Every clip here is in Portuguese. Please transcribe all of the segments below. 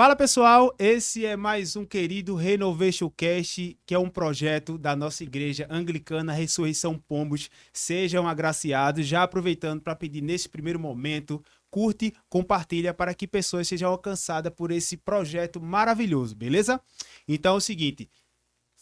Fala pessoal, esse é mais um querido Renovation Cast, que é um projeto da nossa igreja anglicana Ressurreição Pombos. Sejam agraciados, já aproveitando para pedir nesse primeiro momento, curte, compartilha para que pessoas sejam alcançadas por esse projeto maravilhoso, beleza? Então é o seguinte,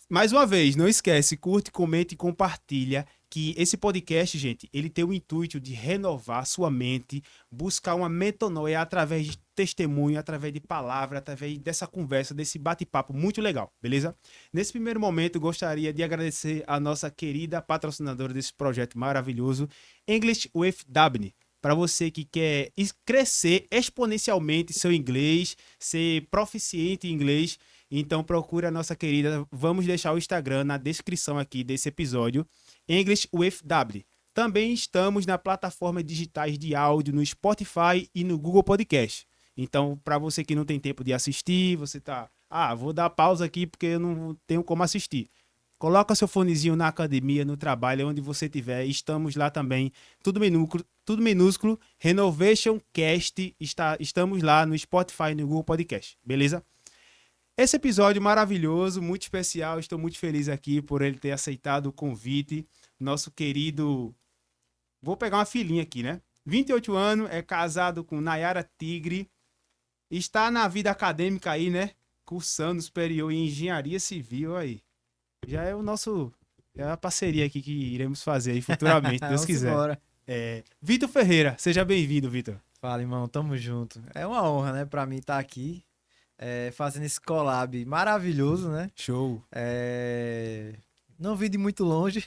mais uma vez, não esquece, curte, comente e compartilha que esse podcast, gente, ele tem o intuito de renovar sua mente, buscar uma metanoia através de testemunho, através de palavra, através dessa conversa, desse bate-papo muito legal, beleza? Nesse primeiro momento, gostaria de agradecer a nossa querida patrocinadora desse projeto maravilhoso, English with Dabney. Para você que quer crescer exponencialmente seu inglês, ser proficiente em inglês, então procure a nossa querida, vamos deixar o Instagram na descrição aqui desse episódio, English with W. Também estamos na plataforma digitais de áudio no Spotify e no Google Podcast. Então, para você que não tem tempo de assistir, você tá, vou dar pausa aqui porque eu não tenho como assistir. Coloca seu fonezinho na academia, no trabalho, onde você estiver. Estamos lá também, tudo minúsculo. Renovation Cast, estamos lá no Spotify e no Google Podcast, beleza? Esse episódio maravilhoso, muito especial, estou muito feliz aqui por ele ter aceitado o convite. Nosso querido, vou pegar uma filhinha aqui, né? 28 anos, é casado com Nayara Tigre, está na vida acadêmica aí, né? Cursando superior em engenharia civil aí. Já é o nosso, é a parceria aqui que iremos fazer aí futuramente, Deus Vamos quiser. embora. Vitor Ferreira, seja bem-vindo, Vitor. Fala, irmão, tamo junto. É uma honra, né, pra mim estar aqui, fazendo esse collab maravilhoso, né? Show. Não vim de muito longe,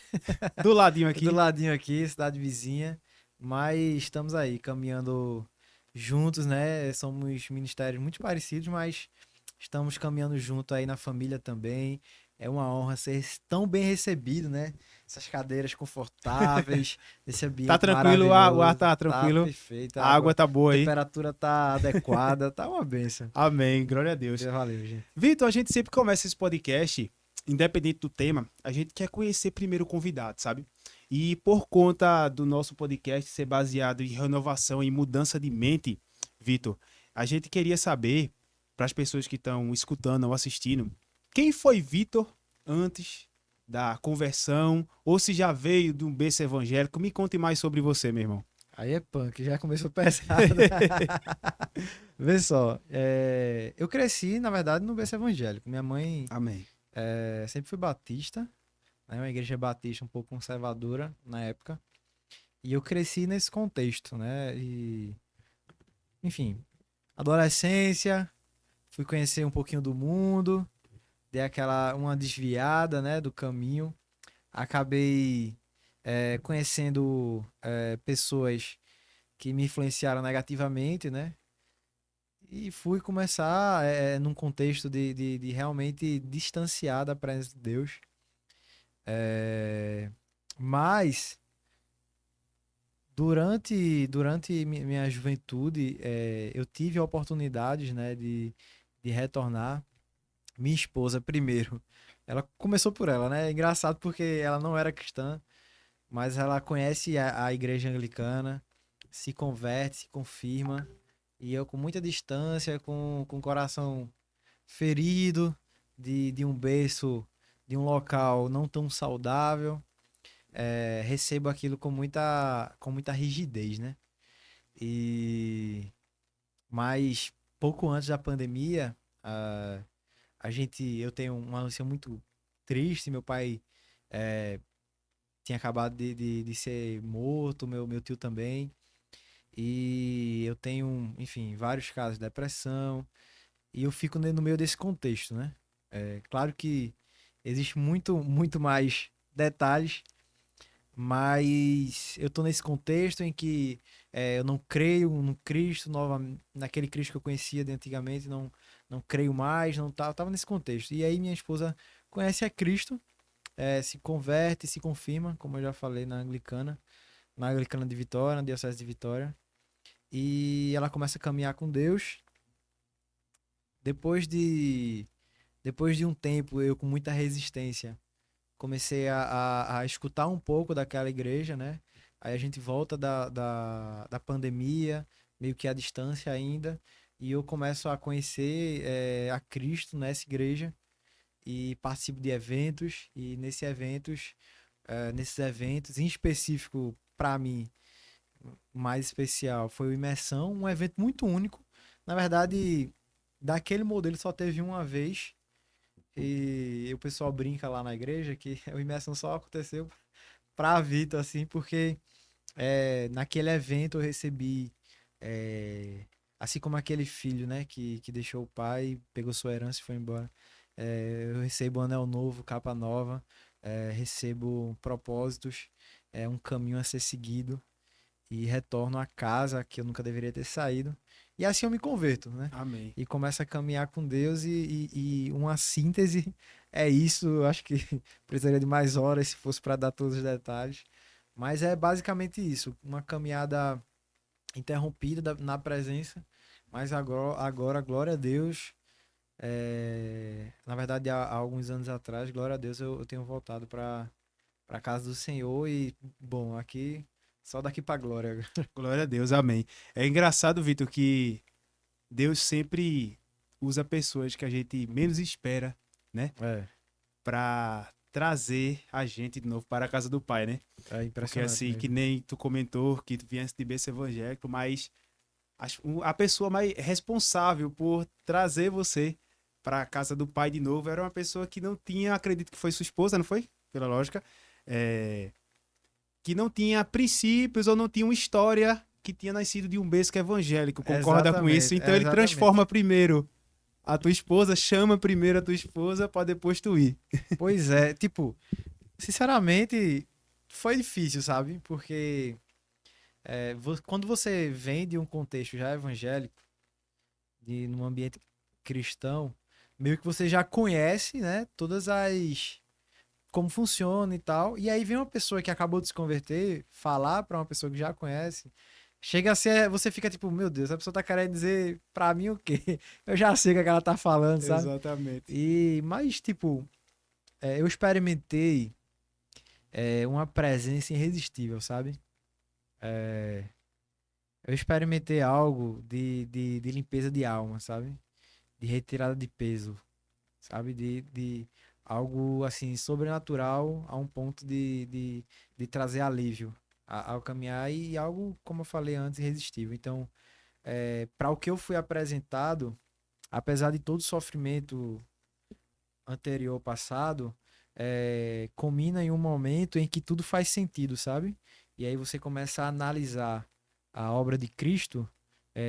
Do ladinho do aqui. ladinho aqui, cidade vizinha, mas estamos aí, caminhando juntos, né? Somos ministérios muito parecidos, mas estamos caminhando junto aí na família também. É uma honra ser tão bem recebido, né? Essas cadeiras confortáveis, esse Tá ambiente tranquilo, o ar maravilhoso. tá Tá tranquilo, perfeito, a água tá a boa aí. temperatura tá adequada, tá uma benção. Amém, glória a Deus. Valeu, gente. Vitor, a gente sempre começa esse podcast, independente do tema, a gente quer conhecer primeiro o convidado, sabe? E por conta do nosso podcast ser baseado em renovação e mudança de mente, Vitor, a gente queria saber, para as pessoas que estão escutando ou assistindo, quem foi Vitor antes da conversão, ou se já veio de um berço evangélico. Me conte mais sobre você, meu irmão. Aí é punk, já começou pesado. Vê só, eu cresci, na verdade, no berço evangélico. Minha mãe Amém. sempre foi batista, né? Uma igreja batista um pouco conservadora na época. E eu cresci nesse contexto, né? E, enfim, adolescência, fui conhecer um pouquinho do mundo, dei uma desviada, né, do caminho. Acabei conhecendo pessoas que me influenciaram negativamente, né? E fui começar num contexto de realmente distanciar da presença de Deus. É, mas durante minha juventude, eu tive oportunidades, né, de retornar. Minha esposa, primeiro, ela começou por ela, né? É engraçado porque ela não era cristã, mas ela conhece a igreja anglicana, se converte, se confirma. E eu, com muita distância, com o coração ferido de um berço, de um local não tão saudável, recebo aquilo com muita rigidez, né? E mas pouco antes da pandemia, eu tenho uma notícia muito triste. Meu pai tinha acabado de ser morto, meu tio também. E eu tenho, enfim, vários casos de depressão. E eu fico no meio desse contexto, né? Claro que existe muito mais detalhes, mas eu tô nesse contexto em que eu não creio no Cristo, naquele Cristo que eu conhecia de antigamente, não creio mais, não tava nesse contexto. E aí minha esposa conhece a Cristo, se converte, se confirma, como eu já falei, na Anglicana de Vitória, na Diocese de Vitória, e ela começa a caminhar com Deus. Depois de, depois de um tempo, eu com muita resistência, comecei a escutar um pouco daquela igreja, né? Aí a gente volta da pandemia, meio que à distância ainda, e eu começo a conhecer a Cristo nessa igreja e participo de eventos e nesses eventos em específico para mim mais especial foi o Imersão, um evento muito único. Na verdade, daquele modelo só teve uma vez e o pessoal brinca lá na igreja que o Imersão só aconteceu pra Vitor, assim, porque naquele evento eu recebi, é, assim como aquele filho, né, que deixou o pai, pegou sua herança e foi embora. Eu recebo um anel novo, capa nova, recebo propósitos, um caminho a ser seguido e retorno à casa que eu nunca deveria ter saído. E assim eu me converto, né? Amém. E começo a caminhar com Deus e uma síntese é isso. Eu acho que precisaria de mais horas se fosse para dar todos os detalhes. Mas é basicamente isso, uma caminhada interrompida na presença, mas agora glória a Deus. Na verdade, há alguns anos atrás, glória a Deus, eu tenho voltado para casa do Senhor e, bom, aqui, só daqui para glória. Glória a Deus, amém. É engraçado, Vitor, que Deus sempre usa pessoas que a gente menos espera, né? É, Pra trazer a gente de novo para a casa do Pai, né? é Porque impressionante assim, que mesmo. nem tu comentou que tu viesse de berço evangélico, mas a pessoa mais responsável por trazer você para a casa do Pai de novo era uma pessoa que não tinha, acredito que foi sua esposa, não foi? Pela lógica. É, que não tinha princípios ou não tinha uma história que tinha nascido de um berço evangélico. Concorda com isso? Exatamente, Então ele exatamente. transforma primeiro a tua esposa, chama primeiro a tua esposa para depois tu ir. Pois é, tipo, sinceramente, foi difícil, sabe? Porque quando você vem de um contexto já evangélico, num ambiente cristão, meio que você já conhece, né, todas as como funciona e tal. E aí vem uma pessoa que acabou de se converter, falar pra uma pessoa que já conhece, chega a ser, você fica tipo, meu Deus, a pessoa tá querendo dizer pra mim o quê? Eu já sei o que é que ela tá falando, sabe? Exatamente. Mas tipo, eu experimentei uma presença irresistível, sabe? É, eu experimentei algo de limpeza de alma, sabe? De retirada de peso, sabe? De algo assim sobrenatural a um ponto de trazer alívio ao caminhar e algo, como eu falei antes, irresistível. Então, para o que eu fui apresentado, apesar de todo o sofrimento anterior passado, culmina em um momento em que tudo faz sentido, sabe? E aí você começa a analisar a obra de Cristo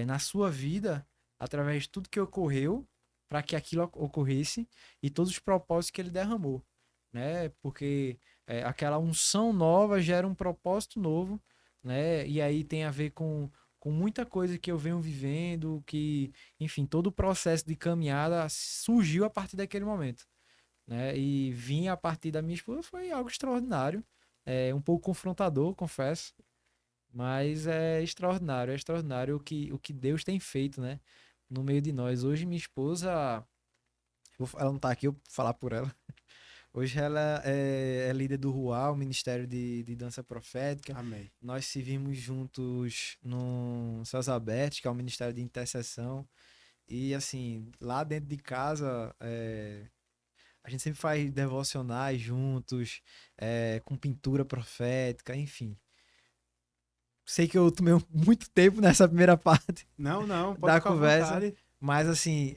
na sua vida através de tudo que ocorreu para que aquilo ocorresse e todos os propósitos que ele derramou, né? Porque aquela unção nova gera um propósito novo, né? E aí tem a ver com muita coisa que eu venho vivendo, que, enfim, todo o processo de caminhada surgiu a partir daquele momento, né? E vir a partir da minha esposa foi algo extraordinário, um pouco confrontador, confesso, mas é extraordinário o que Deus tem feito, né? No meio de nós. Hoje minha esposa, ela não tá aqui, eu vou falar por ela. Hoje ela é líder do RUA, o Ministério de Dança Profética. Amém. Nós servimos juntos no Céus Abertos, que é o Ministério de Intercessão. E assim, lá dentro de casa, a gente sempre faz devocionais juntos, com pintura profética, enfim. Sei que eu tomei muito tempo nessa primeira parte Não, não, pode da ficar à conversa, vontade. mas assim,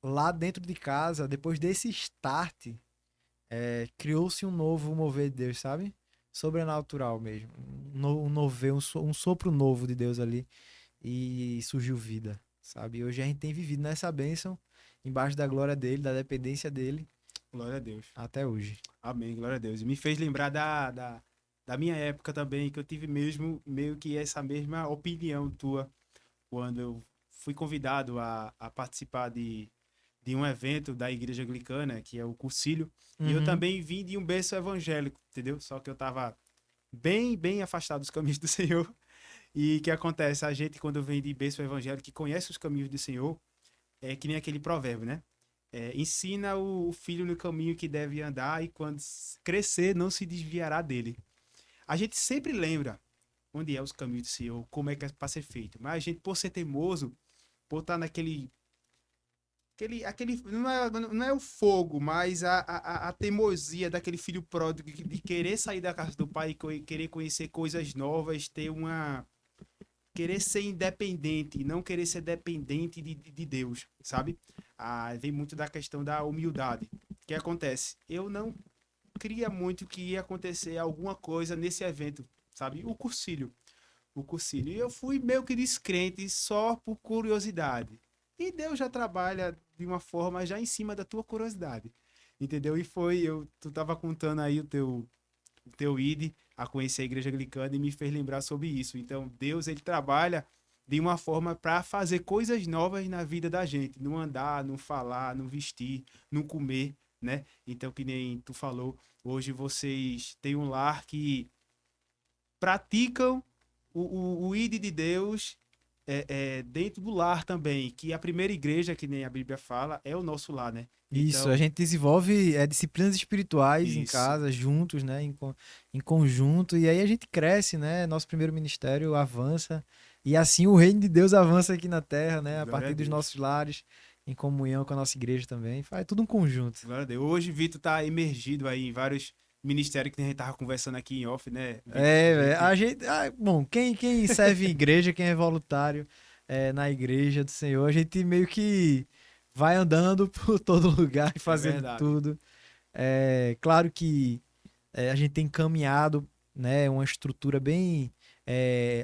lá dentro de casa, depois desse start, criou-se um novo mover de Deus, sabe? Sobrenatural mesmo. Um novo, um sopro novo de Deus ali. E surgiu vida, sabe? Hoje a gente tem vivido nessa bênção, embaixo da glória dele, da dependência dele, Glória a Deus. até hoje. Amém, glória a Deus. E me fez lembrar da minha época também, que eu tive mesmo meio que essa mesma opinião tua, quando eu fui convidado a participar de um evento da Igreja Anglicana, que é o Cursilho, e eu Uhum. também vim de um berço evangélico, entendeu? Só que eu tava bem, bem afastado dos caminhos do Senhor. E o que acontece? A gente, quando vem de berço evangélico, que conhece os caminhos do Senhor, é que nem aquele provérbio, né? Ensina o filho no caminho que deve andar e quando crescer não se desviará dele. A gente sempre lembra onde é os caminhos do Senhor, como é que é para ser feito. Mas a gente, por ser teimoso, botar naquele não é o fogo, mas a teimosia daquele filho pródigo de querer sair da casa do pai e querer conhecer coisas novas, querer ser independente, não querer ser dependente de Deus, sabe? Vem muito da questão da humildade. O que acontece? Eu não cria muito que ia acontecer alguma coisa nesse evento, sabe? O cursilho. E eu fui meio que descrente só por curiosidade. E Deus já trabalha de uma forma já em cima da tua curiosidade. Entendeu? E tu tava contando aí o teu ID a conhecer a igreja anglicana e me fez lembrar sobre isso. Então, Deus, ele trabalha de uma forma para fazer coisas novas na vida da gente, não andar, não falar, não vestir, não comer, né? Então, que nem tu falou, hoje vocês têm um lar que praticam o ID de Deus dentro do lar também, que a primeira igreja, que nem a Bíblia fala, é o nosso lar, né? Isso, a Então, gente desenvolve disciplinas espirituais em isso. casa, juntos, né, em conjunto, e aí a gente cresce, né, nosso primeiro ministério avança, e assim o reino de Deus avança aqui na terra, né, a Glória a partir dos Deus. nossos lares, em comunhão com a nossa igreja também, faz tudo um conjunto. Glória a Deus. Hoje, Vitor tá emergido aí em vários ministérios que a gente tava conversando aqui em off, né, Vitor? A É, velho, gente. bom, quem serve em igreja, quem é voluntário na igreja do Senhor, a gente meio que vai andando por todo lugar e É fazendo verdade. tudo. É claro que a gente tem caminhado, né, uma estrutura bem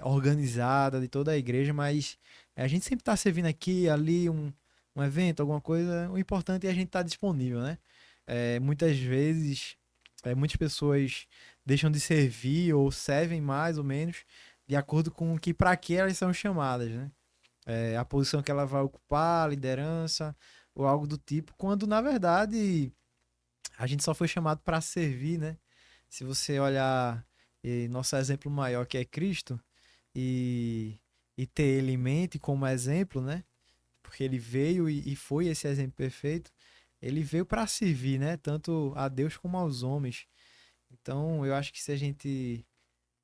organizada de toda a igreja, mas a gente sempre está servindo aqui, ali, um evento, alguma coisa. O importante é a gente estar disponível, né? Muitas vezes, muitas pessoas deixam de servir ou servem mais ou menos de acordo com que para que elas são chamadas, né? A posição que ela vai ocupar, a liderança ou algo do tipo, quando na verdade a gente só foi chamado para servir, né? Se você olhar nosso exemplo maior que é Cristo e, e ter ele em mente como exemplo, né? Porque ele veio e foi esse exemplo perfeito. Ele veio para servir, né? Tanto a Deus como aos homens. Então, eu acho que se a gente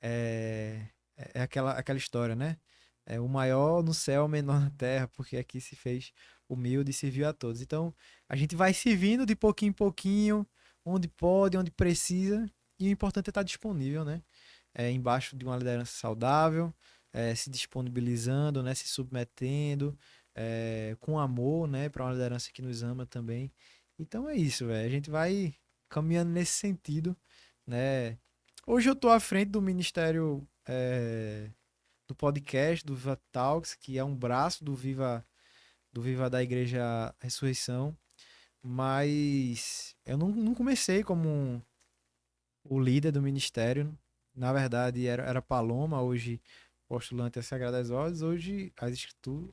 é aquela história, né? É o maior no céu, o menor na terra, porque aqui se fez humilde e serviu a todos. Então, a gente vai servindo de pouquinho em pouquinho, onde pode, onde precisa, e o importante é estar disponível, né? Embaixo de uma liderança saudável, se disponibilizando, né? Se submetendo, com amor, né? Para uma liderança que nos ama também. Então é isso, velho. A gente vai caminhando nesse sentido, né? Hoje eu tô à frente do Ministério do podcast, do Viva Talks, que é um braço do Viva da Igreja Ressurreição, mas eu não comecei como o líder do ministério. Na verdade, era Paloma, hoje postulante a Sagradas Ordens, hoje as escrituras.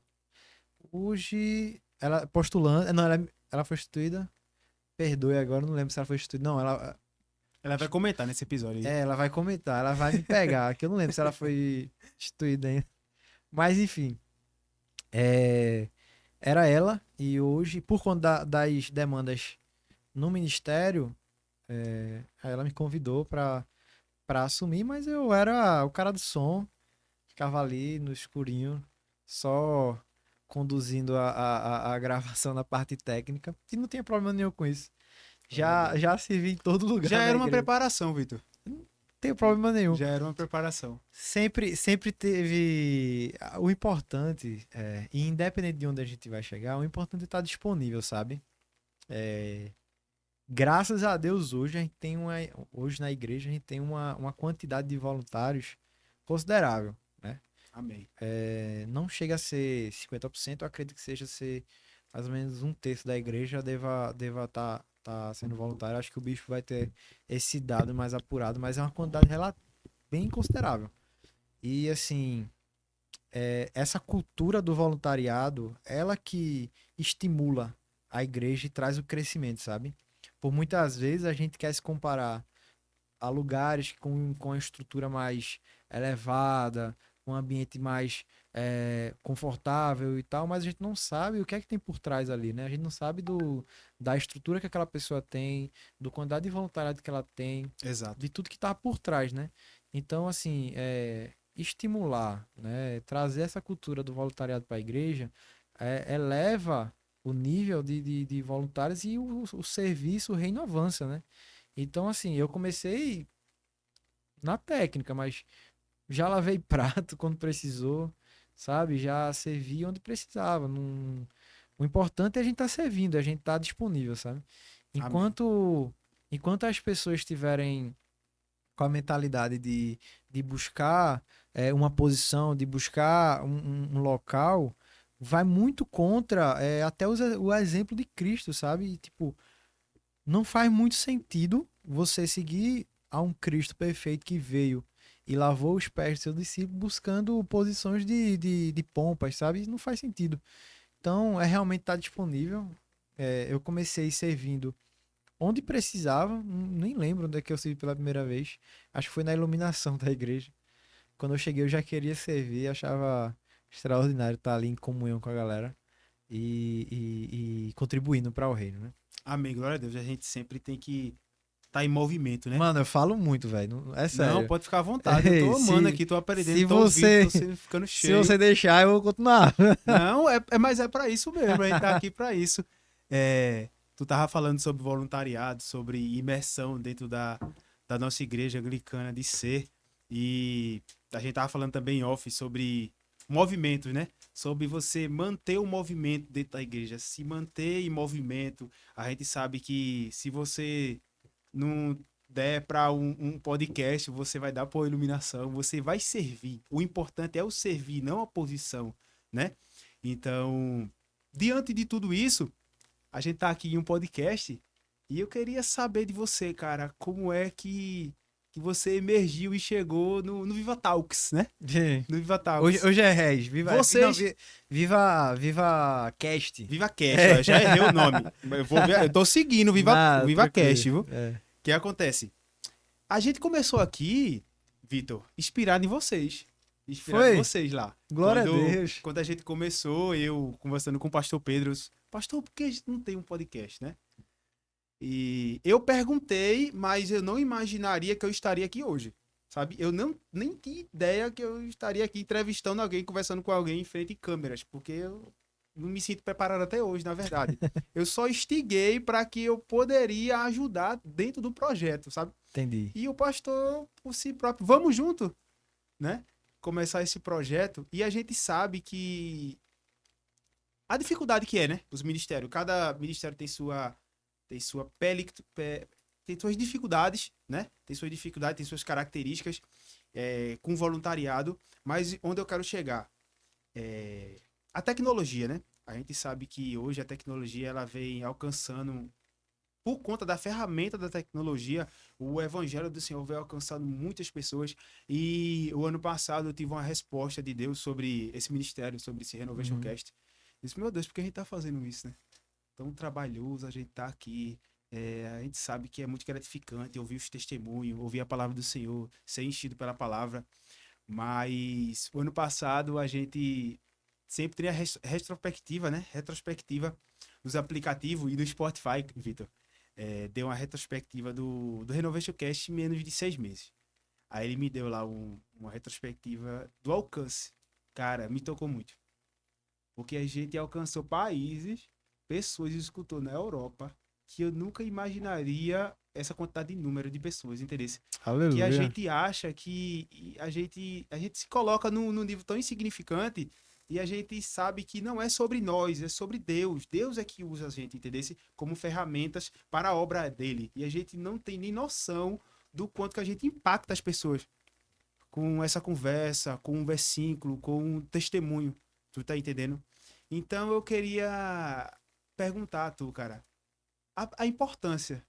Hoje ela postulante, não, ela foi instituída. Perdoe agora, não lembro se ela foi instituída. Não, Ela vai comentar nesse episódio aí. ela vai comentar, ela vai me pegar, que eu não lembro se ela foi instituída ainda. Mas enfim, é, era ela, e hoje, por conta das demandas no ministério, aí ela me convidou para assumir, mas eu era o cara do som, ficava ali no escurinho, só conduzindo a gravação na parte técnica, e não tinha problema nenhum com isso. Glória a Já, Deus. já servi em todo lugar Já da era uma igreja. preparação, Vitor. Não tem problema nenhum. Já era uma preparação. Sempre teve. O importante, e independente de onde a gente vai chegar, o importante é estar disponível, sabe? É, graças a Deus, hoje na igreja a gente tem uma quantidade de voluntários considerável, né? Amém. Não chega a ser 50%, eu acredito que seja ser mais ou menos um terço da igreja deva tá sendo voluntário. Acho que o bispo vai ter esse dado mais apurado, mas é uma quantidade bem considerável. E assim, essa cultura do voluntariado, ela que estimula a igreja e traz o crescimento, sabe? Por muitas vezes a gente quer se comparar a lugares com a estrutura mais elevada, um ambiente mais confortável e tal, mas a gente não sabe o que é que tem por trás ali, né? A gente não sabe da estrutura que aquela pessoa tem, do quantidade de voluntariado que ela tem, Exato. de tudo que tá por trás, né? Então, assim, estimular, né? Trazer essa cultura do voluntariado para a igreja eleva o nível de voluntários e o serviço, o reino avança, né? Então, assim, eu comecei na técnica, mas já lavei prato quando precisou, sabe? Já servi onde precisava. O importante é a gente estar servindo, a gente estar disponível, sabe? Amém. Enquanto as pessoas estiverem com a mentalidade de buscar uma posição, de buscar um local, vai muito contra até o exemplo de Cristo, sabe? E, tipo, não faz muito sentido você seguir a um Cristo perfeito que veio e lavou os pés do seu discípulo buscando posições de pompas, sabe? Não faz sentido. Então, é realmente estar disponível. Eu comecei servindo onde precisava, nem lembro onde é que eu servi pela primeira vez. Acho que foi na iluminação da igreja. Quando eu cheguei, eu já queria servir, achava extraordinário estar ali em comunhão com a galera e contribuindo para o reino, né? Amém, glória a Deus. A gente sempre tem que estar em movimento, né? Mano, eu falo muito, velho. É Não, sério. pode ficar à vontade. Eu tô amando Se, aqui, tô aprendendo, se tô ouvindo, você tô ficando se cheio. você deixar, eu vou continuar. Não, mas é para isso mesmo, a gente tá aqui para isso. Tu tava falando sobre voluntariado, sobre imersão dentro da nossa igreja anglicana de ser, e a gente tava falando também em off sobre movimentos, né? Sobre você manter o movimento dentro da igreja, se manter em movimento. A gente sabe que se você não der para um podcast, você vai dar por iluminação, você vai servir. O importante é o servir, não a posição, né? Então, diante de tudo isso, a gente tá aqui em um podcast e eu queria saber de você, cara, como é que você emergiu e chegou no Viva Talks, né? No Viva Talks. Hoje é Rez. Não, Vocês. Viva Cast. Viva Cast, É. ó, já errei o nome. Eu tô seguindo o Nada, Viva tranquilo. Cast, viu? O É. que acontece? A gente começou aqui, Vitor, inspirado em vocês. Inspirado em Foi. vocês lá. Glória a Deus. Quando a gente começou, eu conversando com o pastor Pedro, pastor, por que a gente não tem um podcast, né? E eu perguntei, mas eu não imaginaria que eu estaria aqui hoje, sabe? Eu não nem tinha ideia que eu estaria aqui entrevistando alguém, conversando com alguém em frente de câmeras, porque eu não me sinto preparado até hoje, na verdade. Eu só instiguei para que eu poderia ajudar dentro do projeto, sabe? Entendi. E o pastor, por si próprio, vamos junto, né? Começar esse projeto. E a gente sabe que a dificuldade que é, né? Os ministérios. Cada ministério tem sua pele, tem suas dificuldades, né? Tem suas dificuldades, tem suas características com voluntariado. Mas onde eu quero chegar? A tecnologia, né? A gente sabe que hoje a tecnologia ela vem alcançando por conta da ferramenta da tecnologia, o evangelho do Senhor veio alcançando muitas pessoas. E o ano passado eu tive uma resposta de Deus sobre esse ministério, sobre esse Renovation Uhum. Cast. Eu disse, meu Deus, por que a gente tá fazendo isso, né? Tão trabalhoso, a gente tá aqui. A gente sabe que é muito gratificante ouvir os testemunhos, ouvir a palavra do Senhor, ser enchido pela palavra. Mas o ano passado a gente sempre tem a retrospectiva, né? Retrospectiva dos aplicativos e do Spotify, Vitor. Deu uma retrospectiva do Renovation Cast em menos de 6 meses. Aí ele me deu lá uma retrospectiva do alcance. Cara, me tocou muito. Porque a gente alcançou países, pessoas escutou na Europa, que eu nunca imaginaria essa quantidade de número de pessoas, entendeu? Que a Aleluia. gente acha que a gente se coloca num nível tão insignificante e a gente sabe que não é sobre nós, é sobre Deus. Deus é que usa a gente, entendeu? Como ferramentas para a obra dele. E a gente não tem nem noção do quanto que a gente impacta as pessoas com essa conversa, com um versículo, com um testemunho. Tu tá entendendo? Então eu queria perguntar a tu, cara, a importância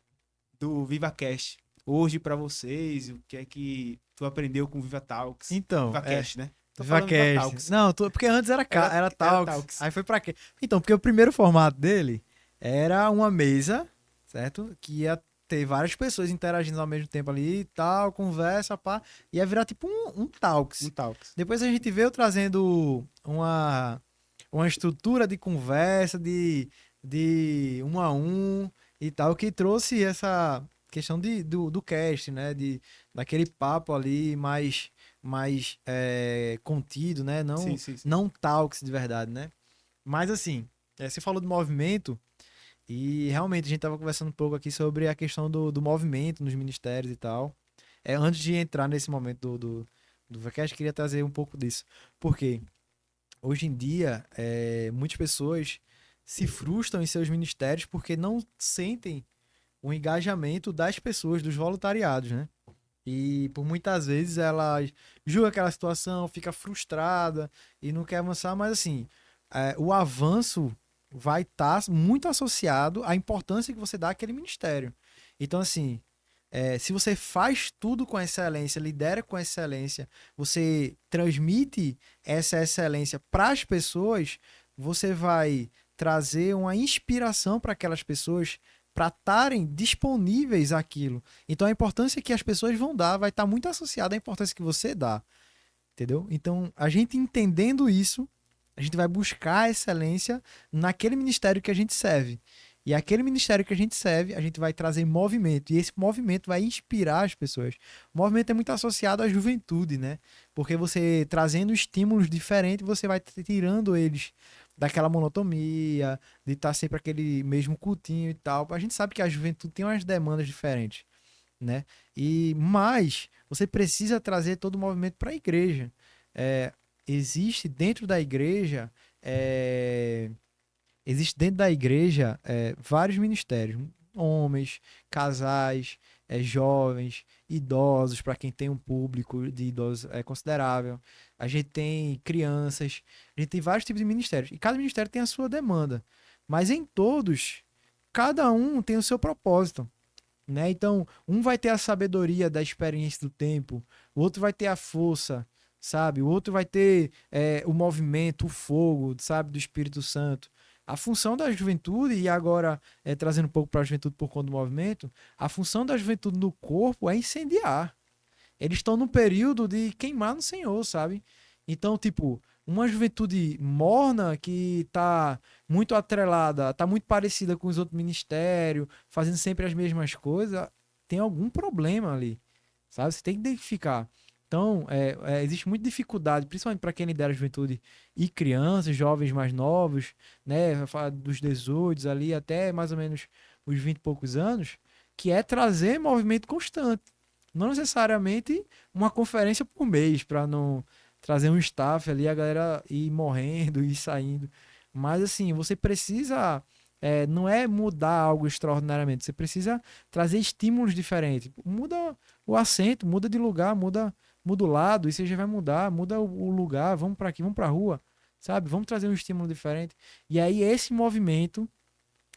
do VivaCast hoje pra vocês, o que é que tu aprendeu com o Viva Talks? Então, VivaCast, né? Tô falando Viva VivaCast. Talks. Não, porque antes era Era Talks. Talks. Aí foi pra quê? Então, porque o primeiro formato dele era uma mesa, certo? Que ia ter várias pessoas interagindo ao mesmo tempo ali e tal, conversa, pá. Ia virar tipo um Um Talks. Talks. Depois a gente veio trazendo uma estrutura de conversa, de um a um e tal, que trouxe essa questão do cast, né? Daquele papo ali mais contido, né? Sim, sim, sim. Não talks de verdade, né? Mas assim, você falou do movimento e realmente a gente tava conversando um pouco aqui sobre a questão do movimento nos ministérios e tal. Antes de entrar nesse momento do Vcast, queria trazer um pouco disso. Porque hoje em dia, muitas pessoas se frustram em seus ministérios porque não sentem o engajamento das pessoas, dos voluntariados, né? E por muitas vezes ela julga aquela situação, fica frustrada e não quer avançar, mas assim, o avanço vai estar muito associado à importância que você dá àquele ministério. Então, assim, se você faz tudo com excelência, lidera com excelência, você transmite essa excelência para as pessoas, você vai trazer uma inspiração para aquelas pessoas para estarem disponíveis àquilo. Então a importância que as pessoas vão dar vai estar muito associada à importância que você dá, entendeu? Então a gente entendendo isso, a gente vai buscar a excelência naquele ministério que a gente serve. E aquele ministério que a gente serve, a gente vai trazer movimento. E esse movimento vai inspirar as pessoas. O movimento é muito associado à juventude, né? Porque você trazendo estímulos diferentes, você vai tirando eles daquela monotonia, de estar sempre aquele mesmo cultinho e tal. A gente sabe que a juventude tem umas demandas diferentes, né? Mas você precisa trazer todo o movimento para a igreja. É, existe dentro da igreja é, existe dentro da igreja vários ministérios, homens, casais, jovens, idosos, para quem tem um público de idosos considerável. A gente tem crianças, a gente tem vários tipos de ministérios. E cada ministério tem a sua demanda. Mas em todos, cada um tem o seu propósito. Né? Então, um vai ter a sabedoria da experiência do tempo, o outro vai ter a força, sabe? O outro vai ter o movimento, o fogo, sabe? Do Espírito Santo. A função da juventude, e agora trazendo um pouco para a juventude por conta do movimento, a função da juventude no corpo é incendiar. Eles estão num período de queimar no Senhor, sabe? Então, tipo, uma juventude morna que tá muito atrelada, tá muito parecida com os outros ministérios, fazendo sempre as mesmas coisas, tem algum problema ali, sabe? Você tem que identificar. Então, existe muita dificuldade, principalmente para quem lidera a juventude e crianças, jovens mais novos, né? Vai falar dos 18 ali até mais ou menos os 20 e poucos anos, que é trazer movimento constante. Não necessariamente uma conferência por mês, para não trazer um staff ali, a galera ir morrendo e saindo. Mas assim, você precisa. Não é mudar algo extraordinariamente, você precisa trazer estímulos diferentes. Muda o assento, muda de lugar, muda o lado, e você já vai mudar, muda o lugar, vamos para aqui, vamos para a rua, sabe? Vamos trazer um estímulo diferente. E aí esse movimento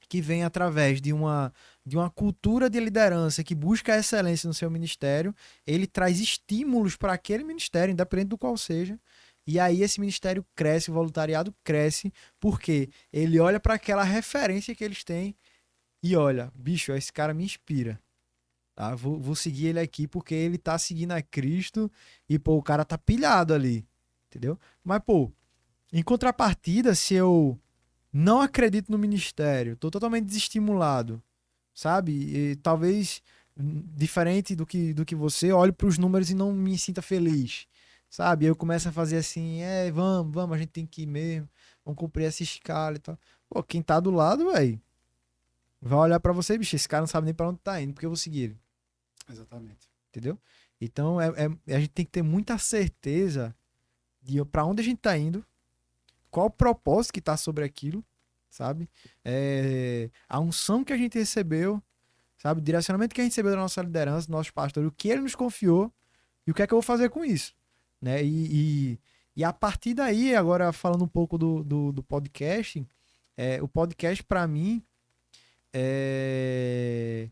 que vem através de uma cultura de liderança que busca a excelência no seu ministério, ele traz estímulos para aquele ministério, independente do qual seja. E aí esse ministério cresce, o voluntariado cresce, porque ele olha para aquela referência que eles têm e olha, bicho, esse cara me inspira. Tá? Vou seguir ele aqui porque ele tá seguindo a Cristo e, pô, o cara tá pilhado ali. Entendeu? Mas, pô, em contrapartida, se eu não acredito no ministério, tô totalmente desestimulado, sabe? E talvez diferente do que você, olhe para os números e não me sinta feliz, sabe? Eu começo a fazer assim, vamos, a gente tem que ir mesmo, vamos cumprir essa escala e tal. Pô, quem tá do lado, velho, vai olhar para você, bicho, esse cara não sabe nem para onde tá indo, porque eu vou seguir ele, Exatamente. entendeu? Então, a gente tem que ter muita certeza de para onde a gente tá indo, qual o propósito que tá sobre aquilo, sabe? A unção que a gente recebeu, sabe? O direcionamento que a gente recebeu da nossa liderança, do nosso pastor, o que ele nos confiou e o que é que eu vou fazer com isso, né? E a partir daí, agora falando um pouco do podcast, o podcast para mim é,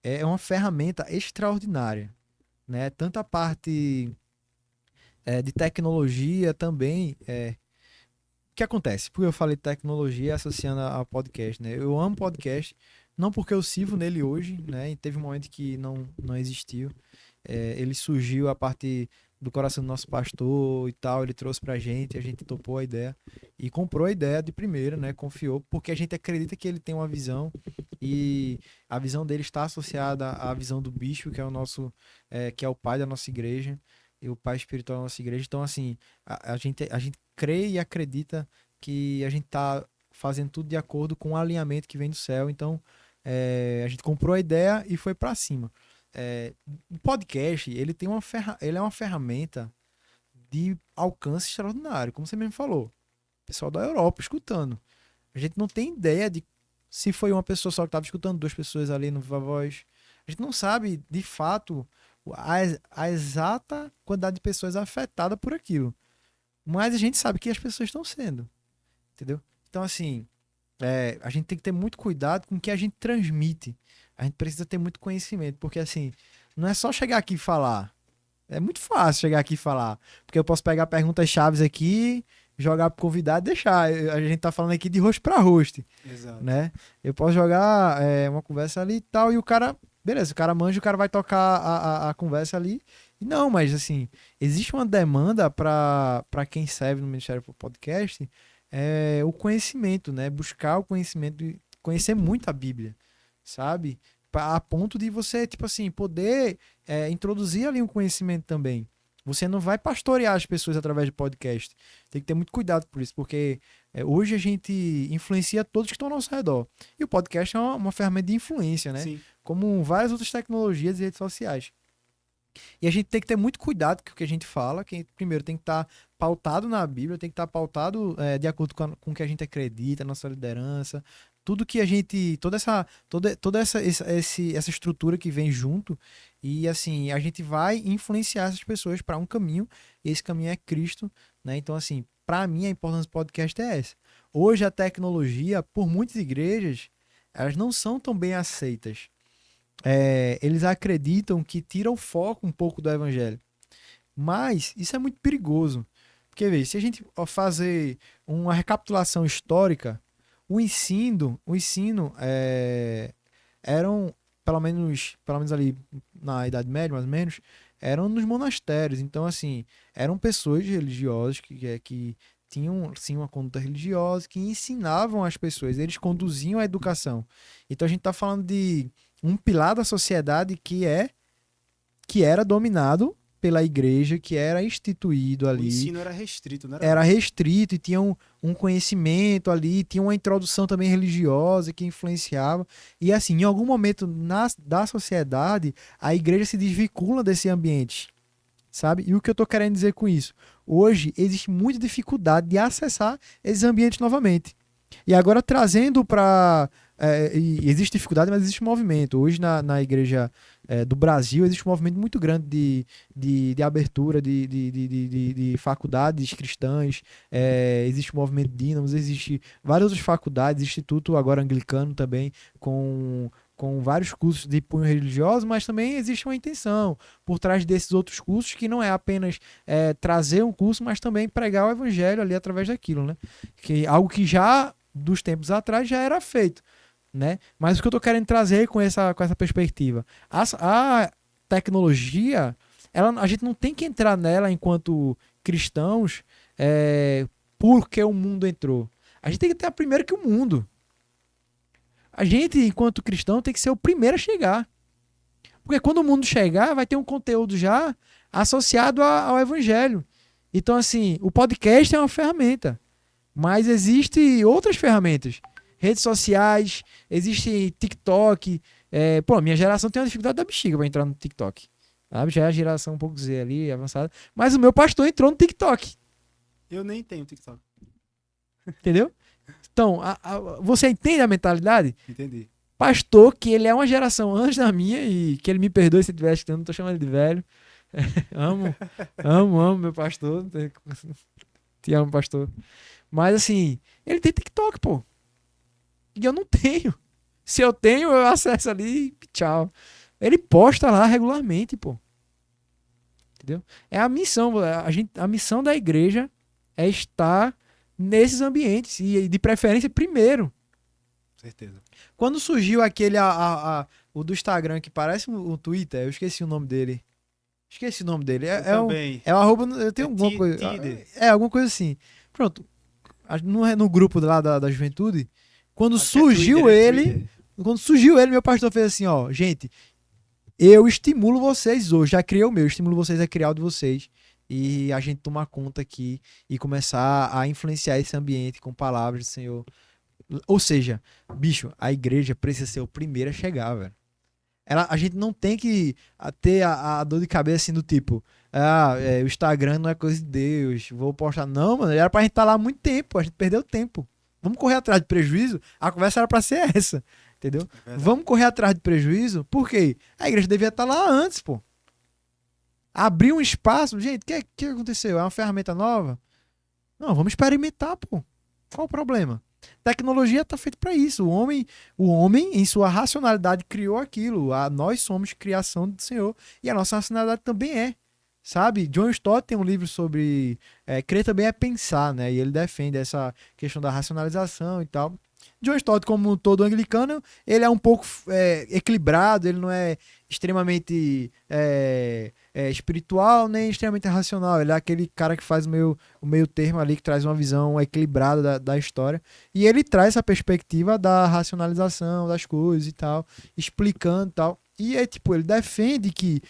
é uma ferramenta extraordinária, né? Tanto a parte de tecnologia também, o que acontece? Porque eu falei tecnologia associando a podcast, né? Eu amo podcast, não porque eu sirvo nele hoje, né? E teve um momento que não existiu. Ele surgiu a partir do coração do nosso pastor e tal, ele trouxe pra gente, a gente topou a ideia e comprou a ideia de primeira, né? Confiou, porque a gente acredita que ele tem uma visão e a visão dele está associada à visão do bispo, que é o nosso, que é o pai da nossa igreja e o pai espiritual da nossa igreja. Então, assim, a gente crê e acredita que a gente tá fazendo tudo de acordo com o alinhamento que vem do céu. Então, a gente comprou a ideia e foi para cima. O podcast, ele é uma ferramenta de alcance extraordinário, como você mesmo falou. Pessoal da Europa escutando. A gente não tem ideia de se foi uma pessoa só que estava escutando, 2 pessoas ali no Viva Voz. A gente não sabe, de fato, a exata quantidade de pessoas afetadas por aquilo. Mas a gente sabe que as pessoas estão sendo. Entendeu? Então, assim, a gente tem que ter muito cuidado com o que a gente transmite. A gente precisa ter muito conhecimento, porque, assim, não é só chegar aqui e falar. É muito fácil chegar aqui e falar. Porque eu posso pegar perguntas chaves aqui, jogar pro convidado e deixar. A gente tá falando aqui de host para host. Exato. Né? Eu posso jogar uma conversa ali e tal, e o cara, beleza, o cara manja, o cara vai tocar a conversa ali. E não, mas assim, existe uma demanda para quem serve no Ministério do Podcast, o conhecimento, né? Buscar o conhecimento, conhecer muito a Bíblia, sabe? A ponto de você, tipo assim, poder introduzir ali um conhecimento também. Você não vai pastorear as pessoas através de podcast. Tem que ter muito cuidado por isso, porque hoje a gente influencia todos que estão ao nosso redor. E o podcast é uma ferramenta de influência, né? Sim. Como várias outras tecnologias e redes sociais. E a gente tem que ter muito cuidado com o que a gente fala, que primeiro tem que estar pautado na Bíblia, tem que estar pautado de acordo com o que a gente acredita, nossa liderança, tudo que a gente, toda essa estrutura que vem junto, e assim, a gente vai influenciar essas pessoas para um caminho, e esse caminho é Cristo, né? Então, assim, para mim a importância do podcast é essa. Hoje a tecnologia, por muitas igrejas, elas não são tão bem aceitas. Eles acreditam que tira o foco um pouco do evangelho. Mas isso é muito perigoso. Porque, veja, se a gente fazer uma recapitulação histórica, o ensino eram, pelo menos ali na Idade Média, mais ou menos, eram nos monastérios. Então, assim, eram pessoas religiosas que tinham, sim, uma conduta religiosa, que ensinavam as pessoas, eles conduziam a educação. Então, a gente está falando de um pilar da sociedade que era dominado pela igreja, que era instituído ali. O ensino era restrito, não era? Era restrito e tinha um conhecimento ali, tinha uma introdução também religiosa que influenciava. E assim, em algum momento da sociedade, a igreja se desvincula desse ambiente, sabe? E o que eu tô querendo dizer com isso? Hoje existe muita dificuldade de acessar esses ambientes novamente. E agora trazendo para... existe dificuldade, mas existe movimento. Hoje na igreja do Brasil existe um movimento muito grande de abertura de faculdades cristãs. Existe o movimento de Dínamos, existe várias outras faculdades, instituto agora anglicano também, com vários cursos de cunho religioso, mas também existe uma intenção por trás desses outros cursos, que não é apenas trazer um curso, mas também pregar o evangelho ali através daquilo, né? Algo que já dos tempos atrás já era feito, né? Mas o que eu tô querendo trazer com essa perspectiva, a tecnologia, a gente não tem que entrar nela enquanto cristãos porque o mundo entrou. A gente tem que ter primeiro que o mundo. A gente, enquanto cristão, tem que ser o primeiro a chegar. Porque quando o mundo chegar, vai ter um conteúdo já associado ao evangelho. Então, assim, o podcast é uma ferramenta. Mas existem outras ferramentas. Redes sociais, existe TikTok. Minha geração tem uma dificuldade da bexiga para entrar no TikTok. Sabe? Já é a geração um pouco Z ali, avançada. Mas o meu pastor entrou no TikTok. Eu nem tenho TikTok. Entendeu? Então, você entende a mentalidade? Entendi. Pastor, que ele é uma geração antes da minha, e que ele me perdoe se estiver escutando, não tô chamando ele de velho. Amo meu pastor. Te amo, pastor. Mas assim, ele tem TikTok, pô. E eu não tenho. Se eu tenho, eu acesso ali e tchau. Ele posta lá regularmente, pô. Entendeu? É a missão. A missão da igreja é estar nesses ambientes. E de preferência, primeiro. Certeza. Quando surgiu aquele, o do Instagram, que parece um Twitter, eu esqueci o nome dele. Esqueci o nome dele. É o arroba, eu tenho alguma coisa. Alguma coisa assim. Pronto. No grupo lá da juventude, quando surgiu ele, meu pastor fez assim, ó, gente, eu estimulo vocês hoje, já criei o meu, estimulo vocês a criar o de vocês. e a gente tomar conta aqui e começar a influenciar esse ambiente com palavras do Senhor. Ou seja, bicho, a igreja precisa ser o primeiro a chegar, velho. A gente não tem que ter a dor de cabeça assim do tipo, o Instagram não é coisa de Deus, vou postar. Não, mano, era pra gente estar lá há muito tempo, a gente perdeu tempo. Vamos correr atrás de prejuízo? A conversa era pra ser essa, entendeu? Vamos correr atrás de prejuízo? Por quê? A igreja devia estar lá antes, pô. Abrir um espaço, gente, o que aconteceu? É uma ferramenta nova? Não, vamos experimentar, pô. Qual o problema? Tecnologia está feita para isso. O homem, em sua racionalidade, criou aquilo. Nós somos criação do Senhor. E a nossa racionalidade também é. Sabe? John Stott tem um livro sobre crer também é pensar, né? E ele defende essa questão da racionalização e tal. John Stott, como todo anglicano, ele é um pouco equilibrado, ele não é extremamente espiritual, nem extremamente racional. Ele é aquele cara que faz o meio termo ali, que traz uma visão equilibrada da história. E ele traz essa perspectiva da racionalização das coisas e tal, explicando e tal. E ele defende que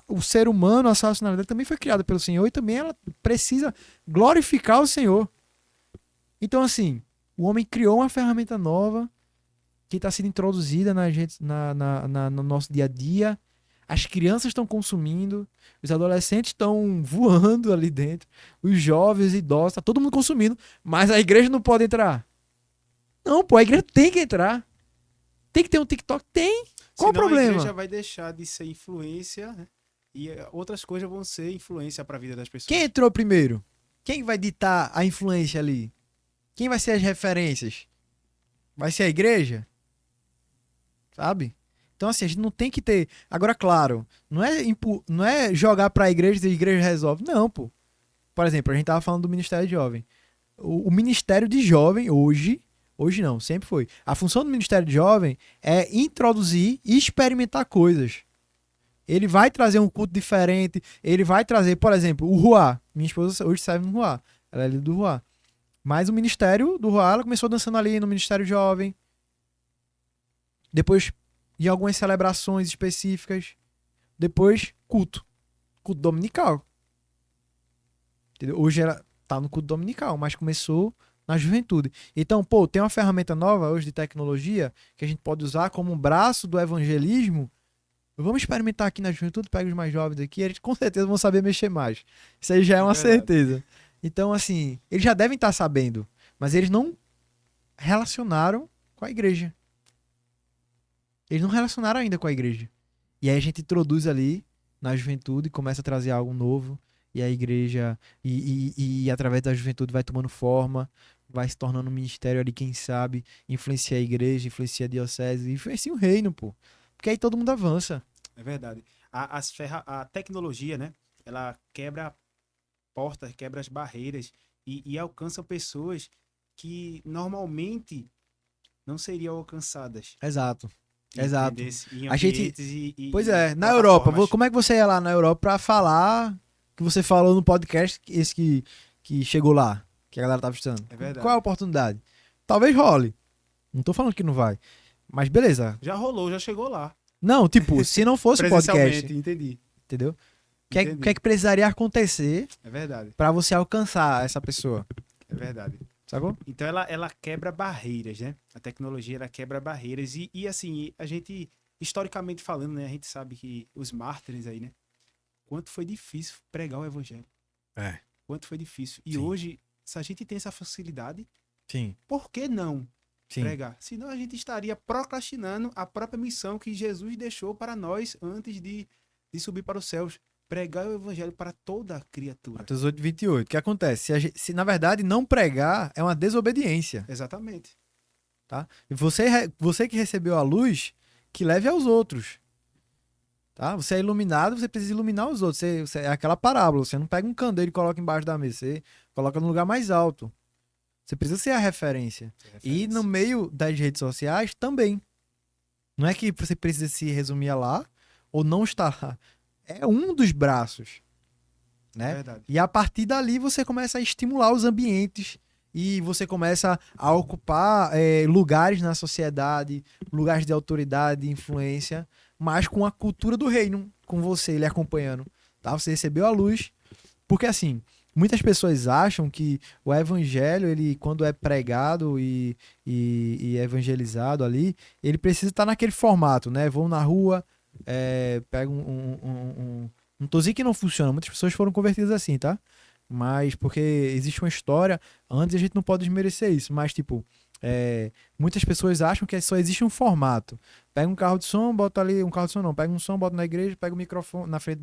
o ser humano, a sua racionalidade também foi criada pelo Senhor e também ela precisa glorificar o Senhor. Então, assim, o homem criou uma ferramenta nova que está sendo introduzida no nosso dia a dia. As crianças estão consumindo, os adolescentes estão voando ali dentro, os jovens, os idosos, está todo mundo consumindo, mas a igreja não pode entrar. Não, pô, a igreja tem que entrar. Tem que ter um TikTok? Tem. Qual o problema? A igreja vai deixar de ser influência, né? E outras coisas vão ser influência para a vida das pessoas. Quem entrou primeiro? Quem vai ditar a influência ali? Quem vai ser as referências? Vai ser a igreja? Sabe? Então, assim, a gente não tem que ter... Agora, claro, não é jogar pra igreja e a igreja resolve. Não, pô. Por exemplo, a gente tava falando do Ministério de Jovem. O Ministério de Jovem, hoje não, sempre foi. A função do Ministério de Jovem é introduzir e experimentar coisas. Ele vai trazer um culto diferente, ele vai trazer, por exemplo, o Ruá. Minha esposa hoje serve no Ruá. Ela é ali do Ruá. Mas o Ministério do Ruá, ela começou dançando ali no Ministério Jovem. Depois, em algumas celebrações específicas. Depois, culto. Culto dominical. Entendeu? Hoje ela tá no culto dominical, mas começou na juventude. Então, pô, tem uma ferramenta nova hoje de tecnologia que a gente pode usar como um braço do evangelismo. Vamos experimentar aqui na juventude, pega os mais jovens aqui, eles com certeza vão saber mexer mais. Isso aí já é uma certeza. Então, assim, eles já devem estar sabendo, mas eles não relacionaram com a igreja. Eles não relacionaram ainda com a igreja. E aí a gente introduz ali na juventude, começa a trazer algo novo, e a igreja, e através da juventude vai tomando forma, vai se tornando um ministério ali, quem sabe, influencia a igreja, influencia a diocese, influencia o reino, pô. Porque aí todo mundo avança. É verdade. A tecnologia, né? Ela quebra portas, quebra as barreiras e alcança pessoas que normalmente não seriam alcançadas. Exato. Exato. Em a gente, pois é, na plataformas. Europa, como é que você ia lá na Europa pra falar que você falou no podcast, esse que chegou lá, que a galera tava estudando? É verdade. Qual é a oportunidade? Talvez role. Não tô falando que não vai. Mas beleza. Já rolou, já chegou lá. Não, tipo, se não fosse o podcast, entendi. entendeu? O que é que precisaria acontecer É verdade. pra você alcançar essa pessoa? É verdade. Sacou? Então ela quebra barreiras, né? A tecnologia ela quebra barreiras e assim, a gente, historicamente falando, né? A gente sabe que os mártires aí, né? Quanto foi difícil pregar o evangelho. É. Quanto foi difícil. E Sim. hoje, se a gente tem essa facilidade, Sim. por que não Sim. pregar? Senão a gente estaria procrastinando a própria missão que Jesus deixou para nós antes de subir para os céus. Pregar o evangelho para toda a criatura. Mateus 8:28. O que acontece? Se na verdade não pregar é uma desobediência. Exatamente. Tá? E você que recebeu a luz, que leve aos outros. Tá? Você é iluminado, você precisa iluminar os outros. Você é aquela parábola. Você não pega um candeeiro e coloca embaixo da mesa. Você coloca no lugar mais alto. Você precisa ser a referência. E no meio das redes sociais também. Não é que você precisa se resumir lá ou não estar lá. É um dos braços. Né? É verdade. E a partir dali você começa a estimular os ambientes e você começa a ocupar lugares na sociedade, lugares de autoridade, de influência, mas com a cultura do reino, com você, ele acompanhando. Tá? Você recebeu a luz, Porque assim, muitas pessoas acham que o evangelho, ele, quando é pregado e evangelizado ali, ele precisa estar naquele formato, né? Vão na rua, pega um tozinho que não funciona. Muitas pessoas foram convertidas assim, tá? Mas porque existe uma história, antes a gente não pode desmerecer isso, mas tipo, muitas pessoas acham que só existe um formato. Pega um carro de som, bota ali, um carro de som não, pega um som, bota na igreja, pega o microfone na frente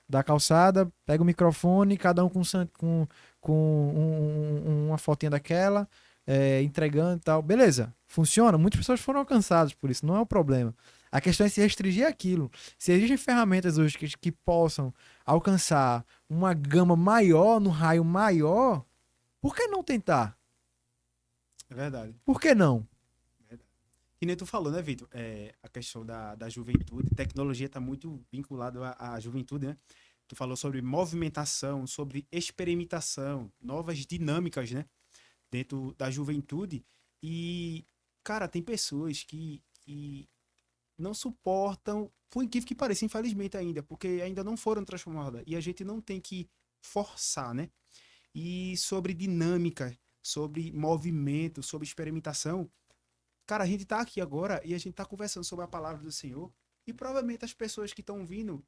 da calçada, pega o microfone, cada um com uma fotinha daquela, entregando e tal. Beleza, funciona. Muitas pessoas foram alcançadas por isso, não é o problema. A questão é se restringir aquilo. Se existem ferramentas hoje que possam alcançar uma gama maior, no raio maior, por que não tentar? É verdade. Por que não? Que nem tu falou, né, Vitor? A questão da juventude, tecnologia está muito vinculada à juventude, né? Tu falou sobre movimentação, sobre experimentação, novas dinâmicas, né? Dentro da juventude. E, cara, tem pessoas que não suportam, por incrível que pareça, infelizmente ainda, porque ainda não foram transformadas. E a gente não tem que forçar, né? E sobre dinâmica, sobre movimento, sobre experimentação. Cara, a gente tá aqui agora e a gente tá conversando sobre a palavra do Senhor. E provavelmente as pessoas que estão ouvindo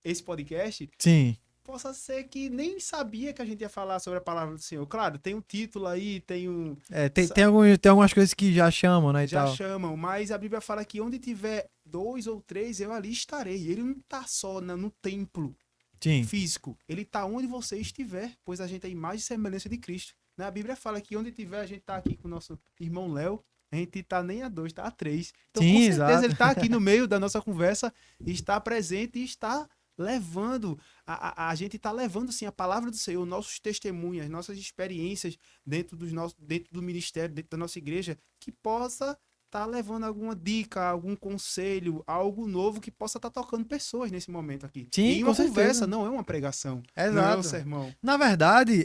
esse podcast Sim. possa ser que nem sabia que a gente ia falar sobre a palavra do Senhor. Claro, tem um título aí, tem um. Tem algumas coisas que já chamam, né, e Já tal. chamam, mas a Bíblia fala que onde tiver dois ou três, eu ali estarei. Ele não tá só no templo Sim. físico, ele tá onde você estiver, pois a gente é a imagem e semelhança de Cristo. Né? A Bíblia fala que onde tiver, a gente tá aqui com o nosso irmão Léo, a gente tá nem a dois, tá a três. Então, com Sim, certeza, exato. ele tá aqui no meio da nossa conversa, está presente e está levando, a gente tá levando, assim, a palavra do Senhor, nossos testemunhos, nossas experiências dentro do ministério, dentro da nossa igreja, que possa tá levando alguma dica, algum conselho, algo novo que possa estar tocando pessoas nesse momento aqui. Sim, Em com uma conversa, certeza. não é uma pregação, não é um Exato. sermão. Na verdade,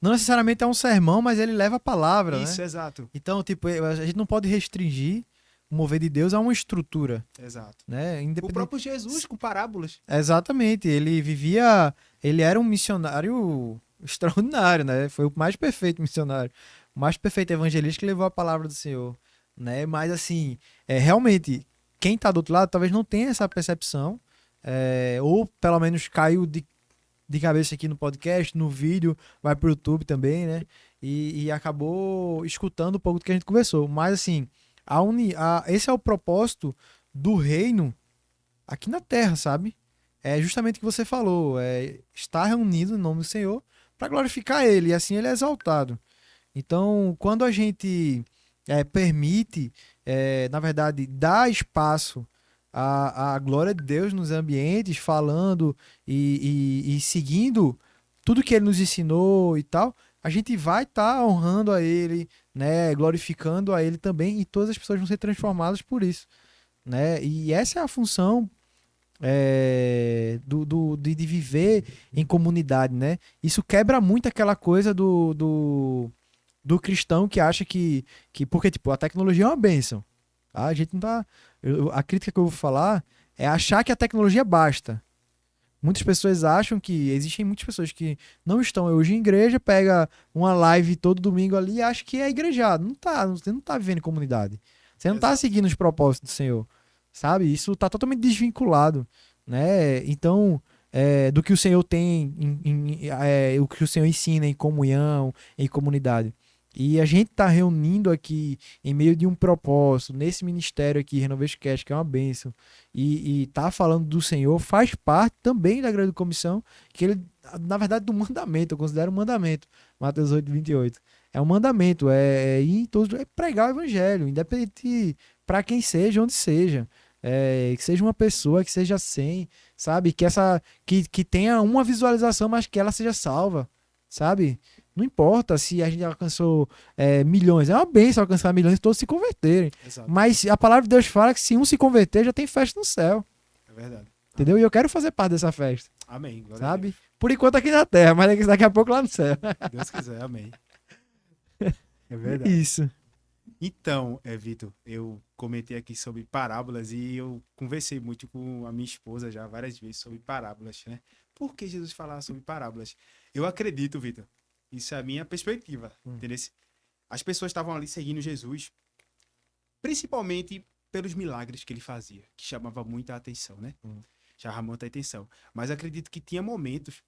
não necessariamente é um sermão, mas ele leva a palavra, Isso, né? exato. Então, tipo, a gente não pode restringir o mover de Deus a uma estrutura, Exato. né? O Independente. próprio Jesus com parábolas. Exatamente. Ele era um missionário extraordinário, né? Foi o mais perfeito missionário, o mais perfeito evangelista que levou a palavra do Senhor, né? Mas assim, realmente, quem tá do outro lado talvez não tenha essa percepção, ou pelo menos caiu de cabeça aqui no podcast, no vídeo, vai pro YouTube também, né? E acabou escutando um pouco do que a gente conversou. Mas assim, esse é o propósito do reino aqui na Terra, sabe? É justamente o que você falou, estar reunido em nome do Senhor para glorificar Ele, e assim Ele é exaltado. Então, quando a gente permite, na verdade, dar espaço à glória de Deus nos ambientes, falando e seguindo tudo que Ele nos ensinou e tal, a gente vai estar honrando a Ele, né, glorificando a Ele também, e todas as pessoas vão ser transformadas por isso, né? E essa é a função de viver em comunidade, né? Isso quebra muito aquela coisa do cristão que acha porque, tipo, a tecnologia é uma bênção. Tá? A gente não tá. A crítica que eu vou falar é achar que a tecnologia basta. Muitas pessoas acham que. Existem muitas pessoas que não estão hoje em igreja, pega uma live todo domingo ali e acha que é igrejado. Não tá, você não tá vivendo em comunidade. Você não tá Exato. seguindo os propósitos do Senhor. Sabe? Isso tá totalmente desvinculado, né? Então, do que o Senhor tem, o que o Senhor ensina em comunhão, em comunidade. E a gente tá reunindo aqui em meio de um propósito, nesse ministério aqui, Renovation Cast, que é uma bênção, e tá falando do Senhor, faz parte também da grande comissão, que ele, na verdade, do mandamento, eu considero um mandamento, Mateus 8:28. É um mandamento, ir em todos, é pregar o evangelho, independente para quem seja, onde seja. Que seja uma pessoa, que seja 100, sabe? Que tenha uma visualização, mas que ela seja salva, sabe? Não importa se a gente alcançou milhões, é uma bênção alcançar milhões e todos se converterem. Exato. Mas a palavra de Deus fala que se um se converter, já tem festa no céu. É verdade. Entendeu? Amém. E eu quero fazer parte dessa festa, Amém. Glória a sabe? Deus. Por enquanto aqui na terra, mas daqui a pouco lá no céu. Deus quiser. Amém. É É verdade. isso. Então, Vitor, eu comentei aqui sobre parábolas e eu conversei muito com a minha esposa já várias vezes sobre parábolas, né? Por que Jesus falava sobre parábolas? Eu acredito, Vitor, isso é a minha perspectiva, entendeu? As pessoas estavam ali seguindo Jesus, principalmente pelos milagres que ele fazia, que chamava muita atenção, né? Chamava muita atenção. Mas acredito que tinha momentos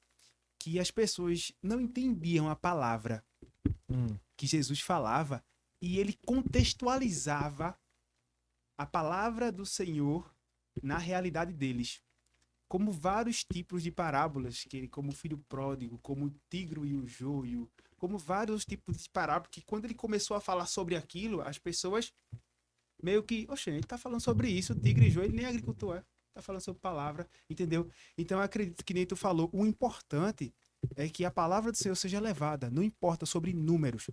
que as pessoas não entendiam a palavra que Jesus falava e ele contextualizava a palavra do Senhor na realidade deles. Como vários tipos de parábolas, como o filho pródigo, como o tigre e o joio, como vários tipos de parábolas, que quando ele começou a falar sobre aquilo, as pessoas meio que, oxe, ele tá falando sobre isso, o tigre e o joio, ele nem agricultor é, tá falando sobre palavra, entendeu? Então eu acredito que nem tu falou, o importante é que a palavra do Senhor seja levada, não importa sobre números,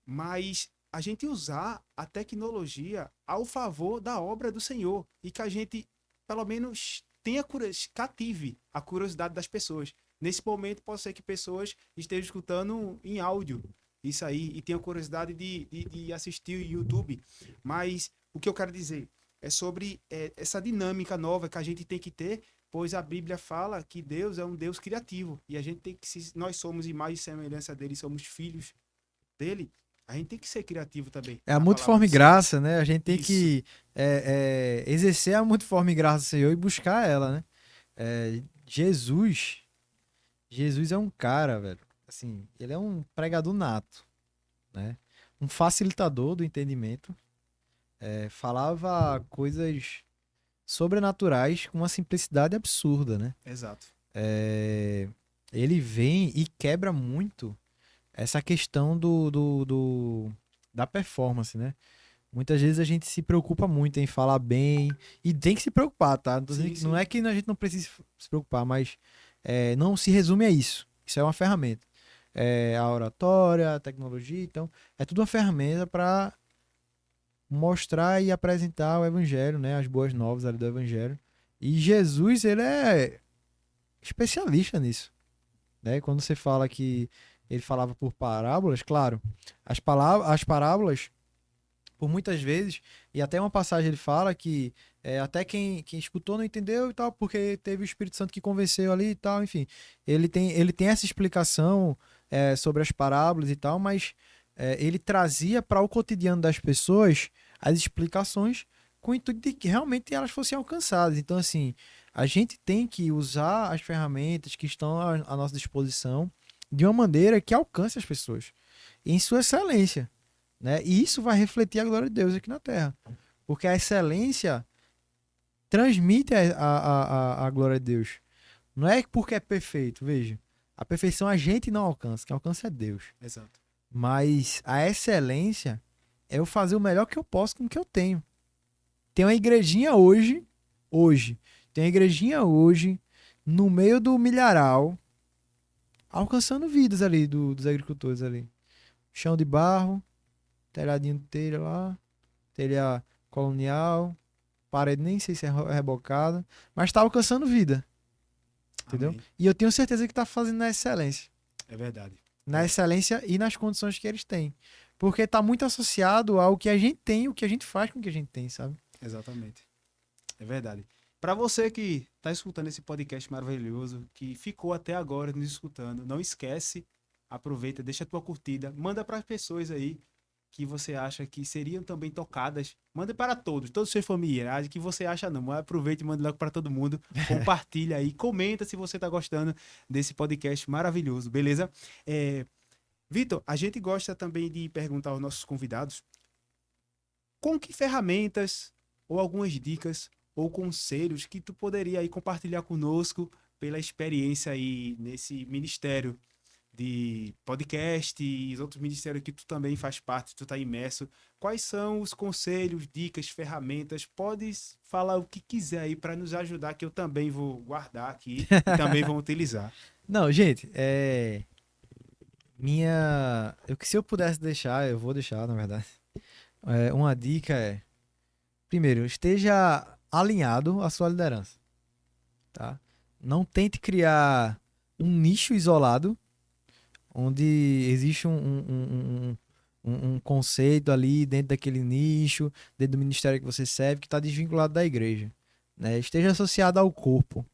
mas a gente usar a tecnologia ao favor da obra do Senhor e que a gente, pelo menos, cative a curiosidade das pessoas. Nesse momento, pode ser que pessoas estejam escutando em áudio isso aí e tenham curiosidade de assistir o YouTube. Mas o que eu quero dizer é sobre essa dinâmica nova que a gente tem que ter, pois a Bíblia fala que Deus é um Deus criativo e a gente tem que, se nós somos imagem e semelhança dele, somos filhos dele, a gente tem que ser criativo também. É a multiforme graça, né? A gente tem que exercer a multiforme graça do Senhor e buscar ela, né? Jesus é um cara, velho. Assim, ele é um pregador nato, né? Um facilitador do entendimento. Falava coisas sobrenaturais com uma simplicidade absurda, né? Exato. Ele vem e quebra muito essa questão da performance, né? Muitas vezes a gente se preocupa muito em falar bem e tem que se preocupar, tá? Não é que a gente não precisa se preocupar, mas não se resume a isso. Isso é uma ferramenta. A oratória, a tecnologia, então é tudo uma ferramenta para mostrar e apresentar o evangelho, né? As boas novas ali do evangelho. E Jesus, ele é especialista nisso, né? Quando você fala que ele falava por parábolas, claro, as parábolas, por muitas vezes, e até uma passagem ele fala que até quem escutou não entendeu e tal, porque teve o Espírito Santo que convenceu ali e tal, enfim. Ele tem essa explicação sobre as parábolas e tal, mas ele trazia para o cotidiano das pessoas as explicações com o intuito de que realmente elas fossem alcançadas. Então, assim, a gente tem que usar as ferramentas que estão à nossa disposição de uma maneira que alcance as pessoas em sua excelência, né? E isso vai refletir a glória de Deus aqui na Terra, porque a excelência transmite a glória de Deus. Não é porque é perfeito, veja, a perfeição a gente não alcança, quem alcança é Deus. Exato. Mas a excelência é eu fazer o melhor que eu posso com o que eu tenho. Tem uma igrejinha hoje, tem uma igrejinha hoje, no meio do milharal, alcançando vidas ali dos agricultores ali. Chão de barro, telhadinho de telha lá, telha colonial, parede nem sei se é rebocada, mas tá alcançando vida. Entendeu? Amém. E eu tenho certeza que tá fazendo na excelência. É verdade. Na excelência e nas condições que eles têm. Porque tá muito associado ao que a gente tem, o que a gente faz com o que a gente tem, sabe? Exatamente. É verdade. Para você que está escutando esse podcast maravilhoso, que ficou até agora nos escutando, não esquece, aproveita, deixa a tua curtida, manda para as pessoas aí que você acha que seriam também tocadas. Manda para todos os seus familiares que você acha não. Aproveita e manda logo para todo mundo. Compartilha aí, comenta se você está gostando desse podcast maravilhoso, beleza? Vitor, a gente gosta também de perguntar aos nossos convidados com que ferramentas ou algumas dicas ou conselhos que tu poderia aí compartilhar conosco pela experiência aí nesse ministério de podcast e os outros ministérios que tu também faz parte, tu tá imerso. Quais são os conselhos, dicas, ferramentas? Podes falar o que quiser aí para nos ajudar, que eu também vou guardar aqui e também vou utilizar. Não, gente, se eu pudesse deixar, eu vou deixar, na verdade. Uma dica primeiro, esteja alinhado à sua liderança, tá? Não tente criar um nicho isolado, onde existe um conceito ali dentro daquele nicho, dentro do ministério que você serve, que está desvinculado da igreja, né? Esteja associado ao corpo,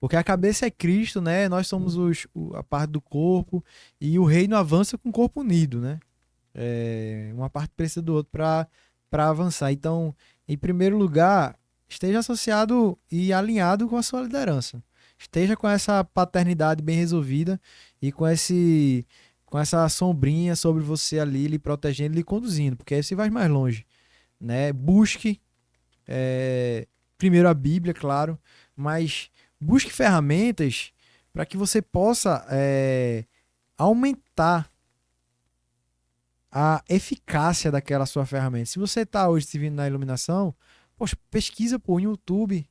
Porque a cabeça é Cristo, né? Nós somos a parte do corpo e o reino avança com o corpo unido, né? Uma parte precisa do outro para avançar. Então, em primeiro lugar, esteja associado e alinhado com a sua liderança. Esteja com essa paternidade bem resolvida e com essa sombrinha sobre você ali, lhe protegendo, lhe conduzindo, porque aí você vai mais longe, né? Busque primeiro a Bíblia, claro, mas busque ferramentas para que você possa aumentar a eficácia daquela sua ferramenta. Se você está hoje se vindo na iluminação, poxa, pesquisa no YouTube,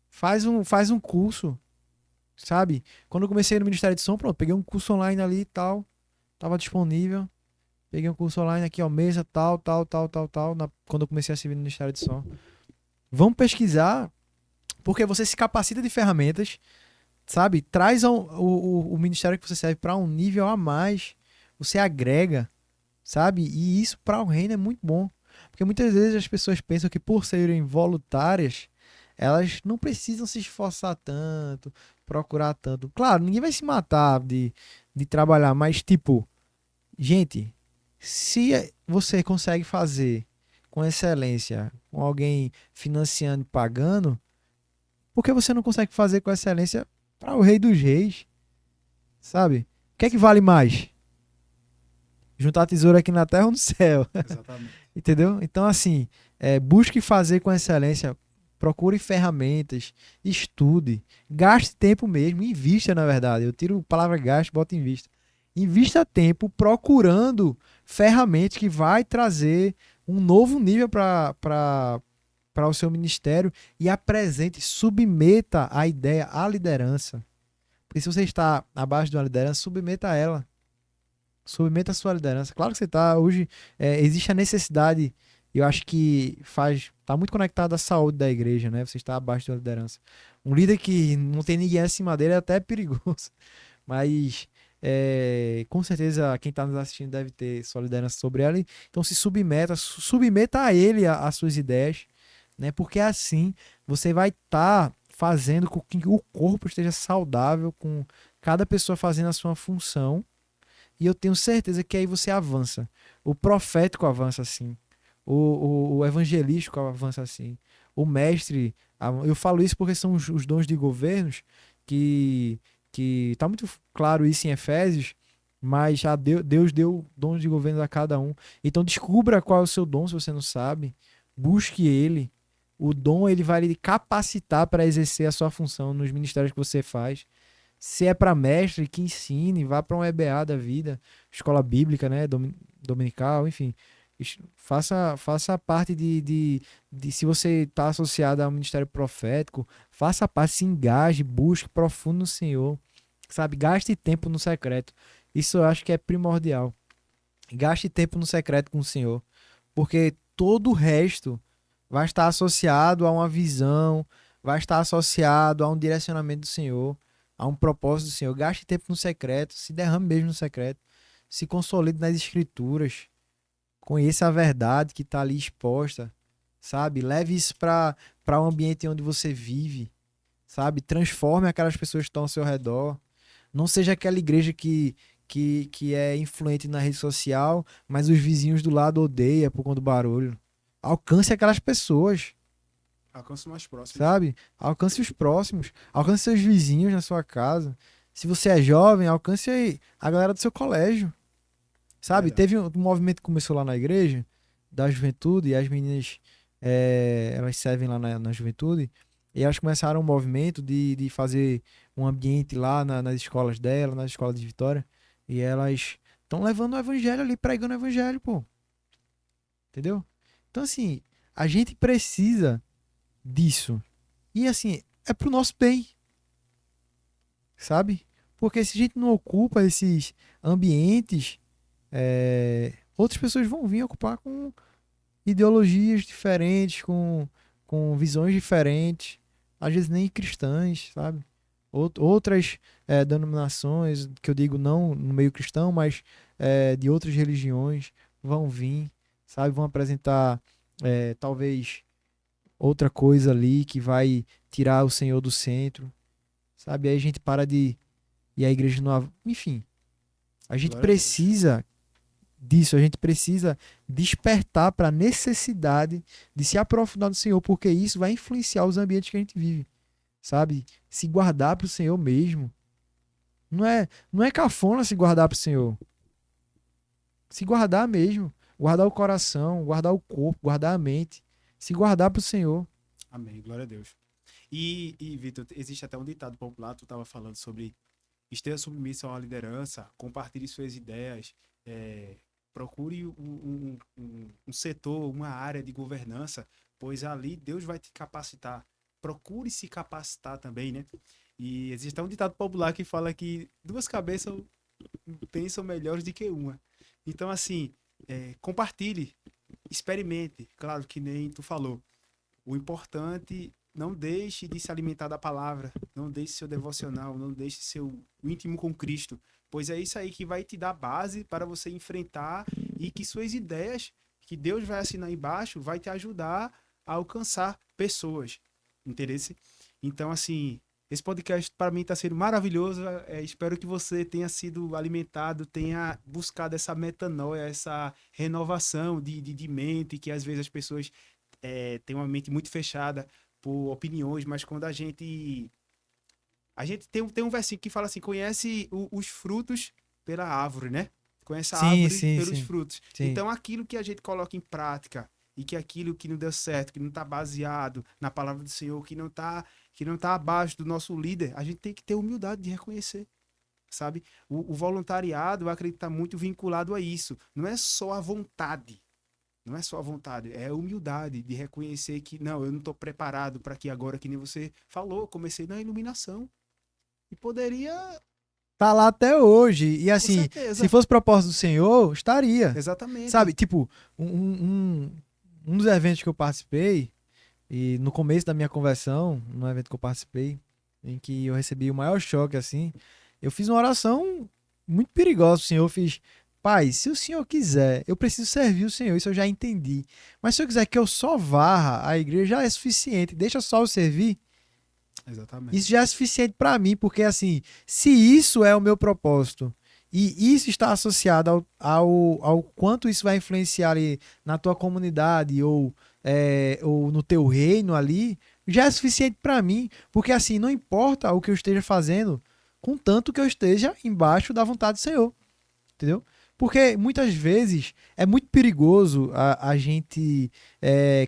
faz um curso, sabe? Quando eu comecei no Ministério de Som, pronto, peguei um curso online ali e tal, tava disponível. Peguei um curso online aqui, ó, mesa, tal, quando eu comecei a servir no Ministério de Som. Vamos pesquisar, porque você se capacita de ferramentas, sabe? Traz o ministério que você serve para um nível a mais. Você agrega, sabe? E isso para o reino é muito bom. Porque muitas vezes as pessoas pensam que por serem voluntárias, elas não precisam se esforçar tanto, procurar tanto. Claro, ninguém vai se matar de trabalhar, mas tipo, gente, se você consegue fazer com excelência, com alguém financiando e pagando, por que você não consegue fazer com excelência para o Rei dos Reis? Sabe? O que é que vale mais? Juntar tesouro aqui na terra ou no céu? Exatamente. Entendeu? Então, assim, busque fazer com excelência, procure ferramentas, estude, gaste tempo mesmo, invista, na verdade. Eu tiro a palavra gasto, boto em vista. Invista tempo procurando ferramentas que vai trazer um novo nível para o seu ministério e apresente, submeta a ideia à liderança. Porque se você está abaixo de uma liderança, submeta a ela. Submeta a sua liderança. Claro que você está hoje, existe a necessidade, eu acho que está muito conectado à saúde da igreja, né? Você está abaixo de uma liderança. Um líder que não tem ninguém acima dele é até perigoso. Mas com certeza quem está nos assistindo deve ter sua liderança sobre ela. Então se submeta a ele as suas ideias, né? Porque assim você vai estar fazendo com que o corpo esteja saudável, com cada pessoa fazendo a sua função. E eu tenho certeza que aí você avança. O profético avança assim. O evangelístico avança assim. O mestre. Eu falo isso porque são os dons de governos que tá muito claro isso em Efésios, mas já Deus deu dons de governo a cada um. Então descubra qual é o seu dom se você não sabe. Busque ele. O dom ele vai lhe capacitar para exercer a sua função nos ministérios que você faz. Se é para mestre, que ensine, vá para um EBA da vida, escola bíblica, né, dominical, enfim. Faça parte se você está associado ao ministério profético, faça parte, se engaje, busque profundo no Senhor, sabe? Gaste tempo no secreto. Isso eu acho que é primordial. Gaste tempo no secreto com o Senhor, porque todo o resto vai estar associado a uma visão, vai estar associado a um direcionamento do Senhor, a um propósito do Senhor. Gaste tempo no secreto, se derrame mesmo no secreto, se consolide nas escrituras, conheça a verdade que está ali exposta, sabe? Leve isso para o ambiente onde você vive, sabe? Transforme aquelas pessoas que estão ao seu redor. Não seja aquela igreja que é influente na rede social, mas os vizinhos do lado odeiam por conta do barulho. Alcance aquelas pessoas, Alcance mais próximos. sabe? Alcance os próximos, alcance seus vizinhos na sua casa. Se você é jovem, alcance aí a galera do seu colégio, sabe? Verdade. Teve um movimento que começou lá na igreja, da juventude, e as meninas, elas servem lá na juventude, e elas começaram um movimento de fazer um ambiente lá nas escolas dela, nas escolas de Vitória, e elas estão levando o evangelho ali, pregando o evangelho, pô. Entendeu? Então, assim, a gente precisa disso. E, assim, é pro nosso bem, sabe? Porque se a gente não ocupa esses ambientes, outras pessoas vão vir ocupar com ideologias diferentes, com visões diferentes, às vezes nem cristãs, sabe? Outras denominações, que eu digo não no meio cristão, mas de outras religiões, vão vir, sabe? Vão apresentar talvez outra coisa ali que vai tirar o Senhor do centro, sabe? Aí a gente para de... E a igreja não... Enfim, a gente Glória a Deus. precisa disso, a gente precisa despertar para a necessidade de se aprofundar no Senhor, porque isso vai influenciar os ambientes que a gente vive, sabe? Se guardar para o Senhor mesmo. Não é cafona se guardar para o Senhor. Se guardar mesmo. Guardar o coração, guardar o corpo, guardar a mente. Se guardar para o Senhor. Amém. Glória a Deus. Vitor, existe até um ditado popular, tu estava falando sobre esteja submisso a uma liderança, compartilhe suas ideias, procure um setor, uma área de governança, pois ali Deus vai te capacitar. Procure se capacitar também, né? E existe até um ditado popular que fala que duas cabeças pensam melhores do que uma. Então, assim, compartilhe, experimente. Claro que nem tu falou. O importante, não deixe de se alimentar da palavra, não deixe seu devocional, não deixe seu íntimo com Cristo, pois é isso aí que vai te dar base para você enfrentar e que suas ideias, que Deus vai assinar embaixo, vai te ajudar a alcançar pessoas, interesse? Então, assim, esse podcast para mim está sendo maravilhoso. Espero que você tenha sido alimentado, tenha buscado essa metanoia, essa renovação de mente, que às vezes as pessoas têm uma mente muito fechada por opiniões, mas quando a gente tem um versículo que fala assim, conhece os frutos pela árvore, né? Conhece a Sim, árvore sim, pelos sim. frutos. Sim. Então, aquilo que a gente coloca em prática e que aquilo que não deu certo, que não está baseado na palavra do Senhor, que não tá abaixo do nosso líder, a gente tem que ter humildade de reconhecer, sabe? O voluntariado, eu acredito, está muito vinculado a isso. Não é só a vontade, não é só a vontade, é a humildade de reconhecer que, não, eu não estou preparado para que agora, que nem você falou, comecei na iluminação. E poderia, Tá lá até hoje. E com assim, se certeza. fosse propósito do Senhor, estaria. Sabe, Exatamente. tipo, um dos eventos que eu participei, e no começo da minha conversão, no evento que eu participei, em que eu recebi o maior choque, assim, eu fiz uma oração muito perigosa pro Senhor. Eu fiz, Pai, se o Senhor quiser, eu preciso servir o Senhor, isso eu já entendi. Mas se eu quiser que eu só varra a igreja, já é suficiente, deixa só eu servir. Isso Exatamente. já é suficiente para mim, porque assim, se isso é o meu propósito e isso está associado ao quanto isso vai influenciar ali na tua comunidade ou no teu reino ali, já é suficiente para mim, porque assim, não importa o que eu esteja fazendo, contanto que eu esteja embaixo da vontade do Senhor, entendeu? Porque muitas vezes é muito perigoso a gente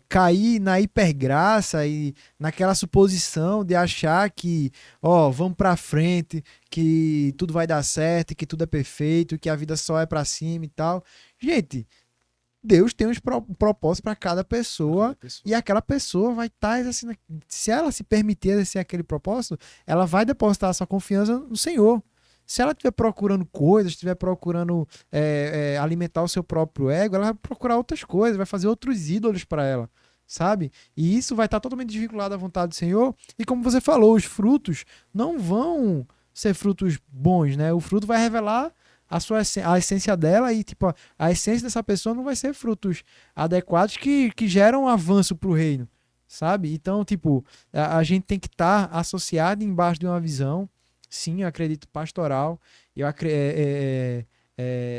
cair na hipergraça e naquela suposição de achar que, ó, vamos pra frente, que tudo vai dar certo, que tudo é perfeito, que a vida só é pra cima e tal. Gente, Deus tem uns propósitos para cada Para cada pessoa pessoa. e aquela pessoa vai estar exercendo. Se ela se permitir exercer aquele propósito, ela vai depositar sua confiança no Senhor. Se ela estiver procurando coisas, estiver procurando alimentar o seu próprio ego, ela vai procurar outras coisas, vai fazer outros ídolos para ela, sabe? E isso vai estar totalmente desvinculado à vontade do Senhor. E como você falou, os frutos não vão ser frutos bons, né? O fruto vai revelar a essência dela e, tipo, a essência dessa pessoa não vai ser frutos adequados que geram avanço para o reino, sabe? Então, tipo, a gente tem que estar associado embaixo de uma visão, sim, eu acredito, pastoral.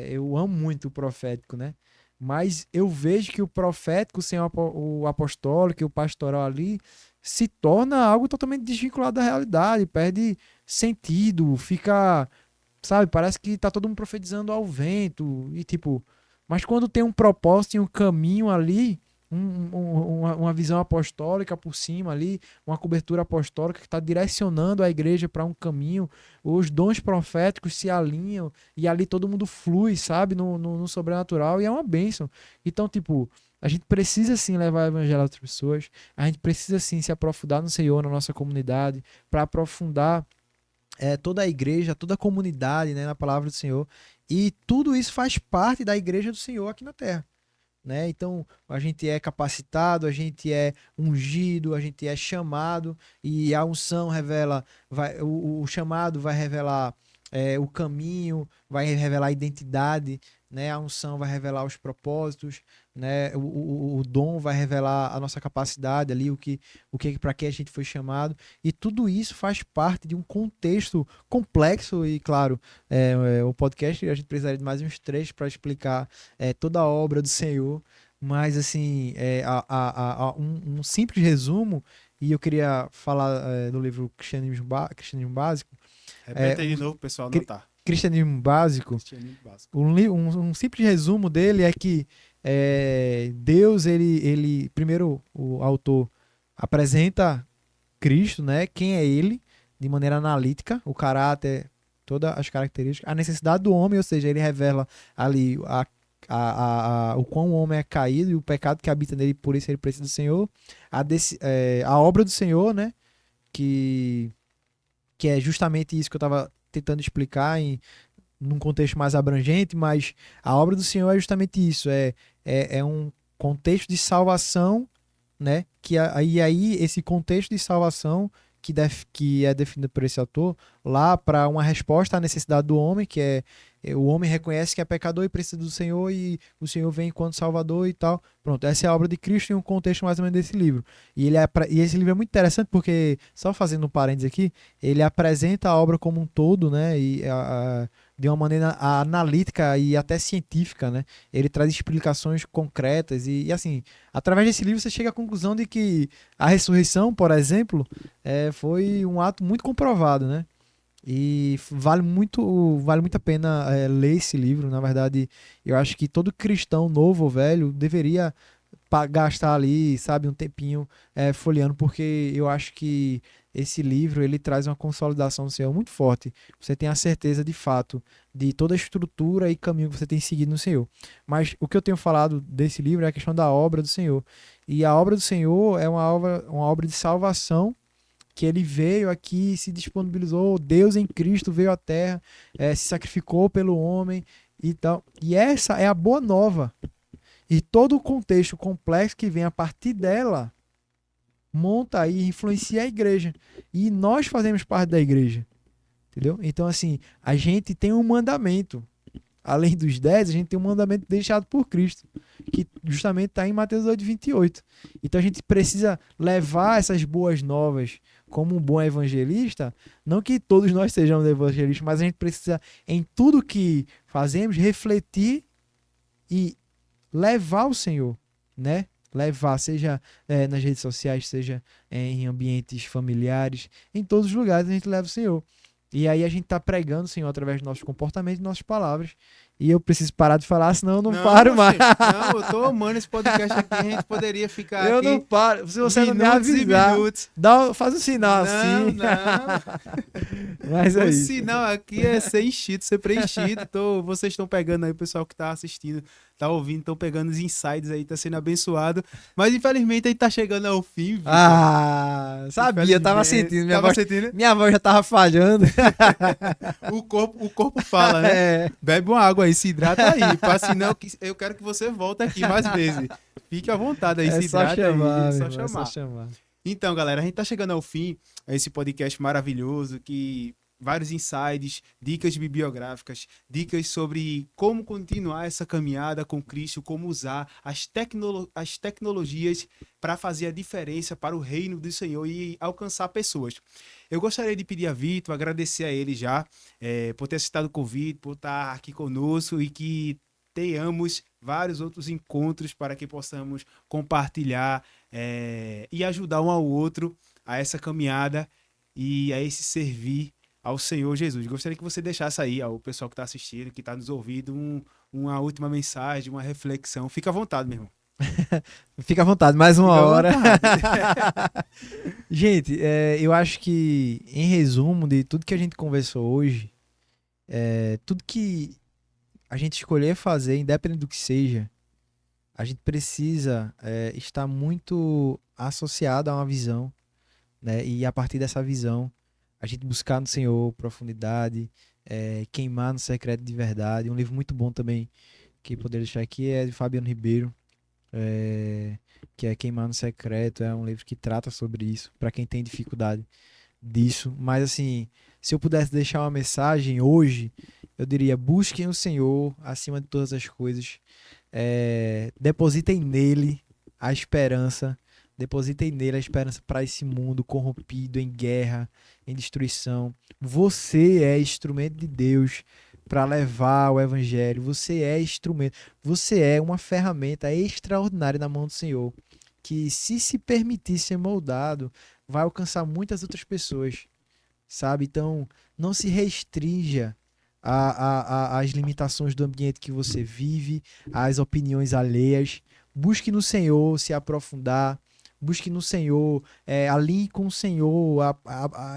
Eu amo muito o profético, né? Mas eu vejo que o profético sem o apostólico e o pastoral ali se torna algo totalmente desvinculado da realidade, perde sentido, fica, sabe, parece que tá todo mundo profetizando ao vento e tipo, mas quando tem um propósito e um caminho ali, uma visão apostólica por cima ali, uma cobertura apostólica que está direcionando a igreja para um caminho, os dons proféticos se alinham e ali todo mundo flui, sabe, no sobrenatural e é uma bênção. Então, tipo, a gente precisa sim levar o evangelho a outras pessoas, a gente precisa sim se aprofundar no Senhor, na nossa comunidade, para aprofundar toda a igreja, toda a comunidade, né, na palavra do Senhor. E tudo isso faz parte da igreja do Senhor aqui na terra. Né? Então, a gente é capacitado, a gente é ungido, a gente é chamado, e a unção revela, o chamado vai revelar o caminho, vai revelar a identidade, né? A unção vai revelar os propósitos, né? O dom vai revelar a nossa capacidade ali, para que a gente foi chamado. E tudo isso faz parte de um contexto complexo e, claro, o podcast a gente precisaria de mais uns três para explicar toda a obra do Senhor. Mas, assim, um simples resumo, e eu queria falar do livro Cristianismo Básico. Repete aí de novo, pessoal, anotar. Cristianismo Básico. Cristianismo básico. Um simples resumo dele é que Deus, ele primeiro o autor apresenta Cristo, né? Quem é ele, de maneira analítica, o caráter, todas as características, a necessidade do homem, ou seja, ele revela ali o quão o homem é caído e o pecado que habita nele, por isso ele precisa do Senhor, a obra do Senhor, né? Que é justamente isso que eu estava tentando explicar num contexto mais abrangente, mas a obra do Senhor é justamente isso, é um contexto de salvação, né? Aí esse contexto de salvação que é definido por esse autor lá para uma resposta à necessidade do homem, que o homem reconhece que é pecador e precisa do Senhor, e o Senhor vem enquanto Salvador e tal. Pronto, essa é a obra de Cristo em um contexto mais ou menos desse livro. E esse livro é muito interessante porque, só fazendo um parênteses aqui, ele apresenta a obra como um todo, né? De uma maneira analítica e até científica, né? Ele traz explicações concretas e assim, através desse livro você chega à conclusão de que a ressurreição, por exemplo, foi um ato muito comprovado, né? E vale muito a pena ler esse livro. Na verdade, eu acho que todo cristão novo ou velho deveria gastar ali, sabe, um tempinho folheando, porque eu acho que esse livro ele traz uma consolidação do Senhor muito forte. Você tem a certeza de fato de toda a estrutura e caminho que você tem seguido no Senhor. Mas o que eu tenho falado desse livro é a questão da obra do Senhor. E a obra do Senhor é uma obra de salvação, que ele veio aqui, se disponibilizou, Deus em Cristo veio à Terra, se sacrificou pelo homem e tal. E essa é a boa nova. E todo o contexto complexo que vem a partir dela monta aí, influencia a igreja. E nós fazemos parte da igreja. Entendeu? Então, assim, a gente tem um mandamento. Além dos 10, a gente tem um mandamento deixado por Cristo, que justamente está em Mateus 8:28. Então a gente precisa levar essas boas novas como um bom evangelista. Não que todos nós sejamos evangelistas, mas a gente precisa, em tudo que fazemos, refletir e levar o Senhor, né? Levar, seja nas redes sociais, seja em ambientes familiares, em todos os lugares a gente leva o Senhor. E aí a gente tá pregando o Senhor através do nosso comportamento e nossas palavras. E eu preciso parar de falar, senão eu não paro mais. Não, eu tô amando esse podcast aqui. A gente poderia ficar eu aqui. Eu não paro. Se você não me avisar, faz um sinal assim. Não. Mas o sinal aqui é ser enchido, ser preenchido. Então, vocês estão pegando aí, o pessoal que tá assistindo, tá ouvindo, estão pegando os insights aí, tá sendo abençoado. Mas infelizmente aí tá chegando ao fim. Victor. Sabia, tava sentindo. Sentindo? Minha voz já tava falhando. o corpo fala, né? Bebe uma água aí, se hidrata aí. Senão eu quero que você volte aqui mais vezes. Fique à vontade aí, se hidrata aí. É só chamar. Então, galera, a gente tá chegando ao fim. Esse podcast maravilhoso que vários insights, dicas bibliográficas, dicas sobre como continuar essa caminhada com Cristo, como usar as tecnologias para fazer a diferença para o reino do Senhor e alcançar pessoas. Eu gostaria de pedir a Vitor, agradecer a ele já por ter aceitado o convite, por estar aqui conosco e que tenhamos vários outros encontros para que possamos compartilhar e ajudar um ao outro a essa caminhada e a esse servir ao Senhor Jesus. Gostaria que você deixasse aí ao pessoal que está assistindo, que está nos ouvindo, uma última mensagem, uma reflexão. Fica à vontade, meu irmão. Fica à vontade, mais uma hora. Gente, eu acho que, em resumo de tudo que a gente conversou hoje, tudo que a gente escolher fazer, independente do que seja, a gente precisa estar muito associado a uma visão, né? E a partir dessa visão, a gente buscar no Senhor profundidade, queimar no secreto de verdade. Um livro muito bom também, que poderia deixar aqui, é de Fabiano Ribeiro, que é Queimar no Secreto. É um livro que trata sobre isso, para quem tem dificuldade disso. Mas assim, se eu pudesse deixar uma mensagem hoje, eu diria, busquem o Senhor acima de todas as coisas. Depositem nele a esperança. Depositem nele a esperança para esse mundo corrompido, em guerra, em destruição. Você é instrumento de Deus para levar o evangelho. Você é instrumento. Você é uma ferramenta extraordinária na mão do Senhor, que se permitir ser moldado, vai alcançar muitas outras pessoas, sabe? Então, não se restrinja às limitações do ambiente que você vive, às opiniões alheias. Busque no Senhor se aprofundar. Busque no Senhor, alinhe com o Senhor,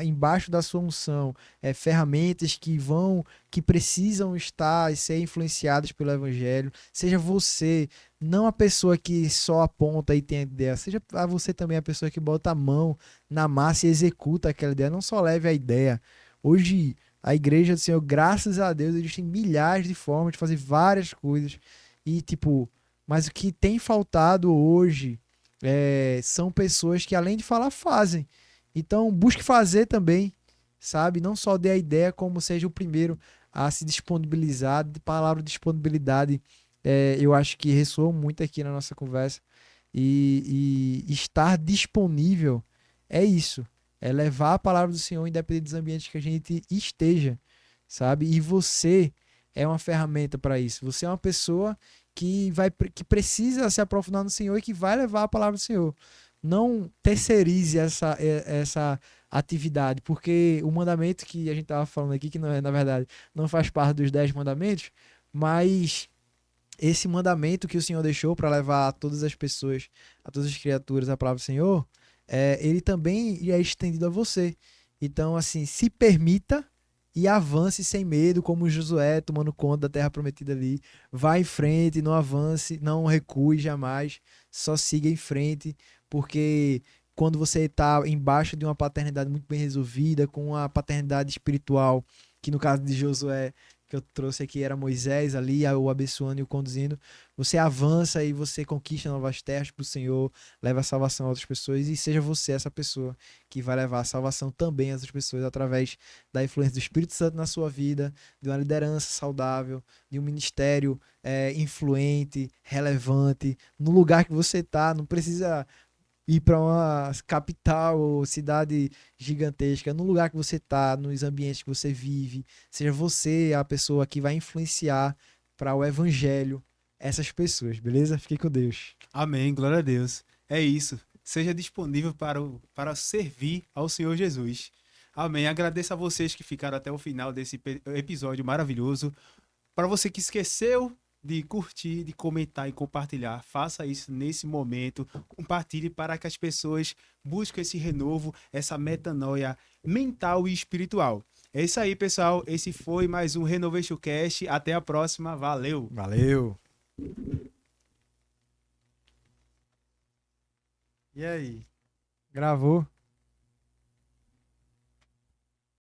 embaixo da sua unção, ferramentas que precisam estar e ser influenciadas pelo Evangelho. Seja você, não a pessoa que só aponta e tem a ideia, seja você também a pessoa que bota a mão na massa e executa aquela ideia. Não só leve a ideia. Hoje, a igreja do Senhor, graças a Deus, existem milhares de formas de fazer várias coisas. E, tipo, mas o que tem faltado hoje são pessoas que, além de falar, fazem. Então, busque fazer também, sabe? Não só dê a ideia, como seja o primeiro a se disponibilizar. De palavra disponibilidade, eu acho que ressoou muito aqui na nossa conversa. E estar disponível é isso. É levar a palavra do Senhor, independente dos ambientes que a gente esteja, sabe? E você é uma ferramenta para isso. Você é uma pessoa que precisa se aprofundar no Senhor e que vai levar a palavra do Senhor. Não terceirize essa atividade, porque o mandamento que a gente estava falando aqui, que não é, na verdade, não faz parte dos 10 mandamentos, mas esse mandamento que o Senhor deixou para levar a todas as pessoas, a todas as criaturas, a palavra do Senhor, ele também é estendido a você. Então, assim, se permita e avance sem medo, como Josué tomando conta da terra prometida ali. Vá em frente, não avance, não recue jamais, só siga em frente, porque quando você está embaixo de uma paternidade muito bem resolvida, com uma paternidade espiritual, que no caso de Josué, que eu trouxe aqui, era Moisés ali, o abençoando e o conduzindo, você avança e você conquista novas terras para o Senhor, leva a salvação a outras pessoas, e seja você essa pessoa que vai levar a salvação também a outras pessoas através da influência do Espírito Santo na sua vida, de uma liderança saudável, de um ministério influente, relevante, no lugar que você está. Não precisa ir para uma capital ou cidade gigantesca, no lugar que você está, nos ambientes que você vive. Seja você a pessoa que vai influenciar para o evangelho essas pessoas, beleza? Fique com Deus. Amém, glória a Deus. É isso. Seja disponível para servir ao Senhor Jesus. Amém. Agradeço a vocês que ficaram até o final desse episódio maravilhoso. Para você que esqueceu de curtir, de comentar e compartilhar, faça isso nesse momento. Compartilhe para que as pessoas busquem esse renovo, essa metanoia mental e espiritual. É isso aí, pessoal. Esse foi mais um Renovation Cast. Até a próxima. Valeu! Valeu! E aí? Gravou?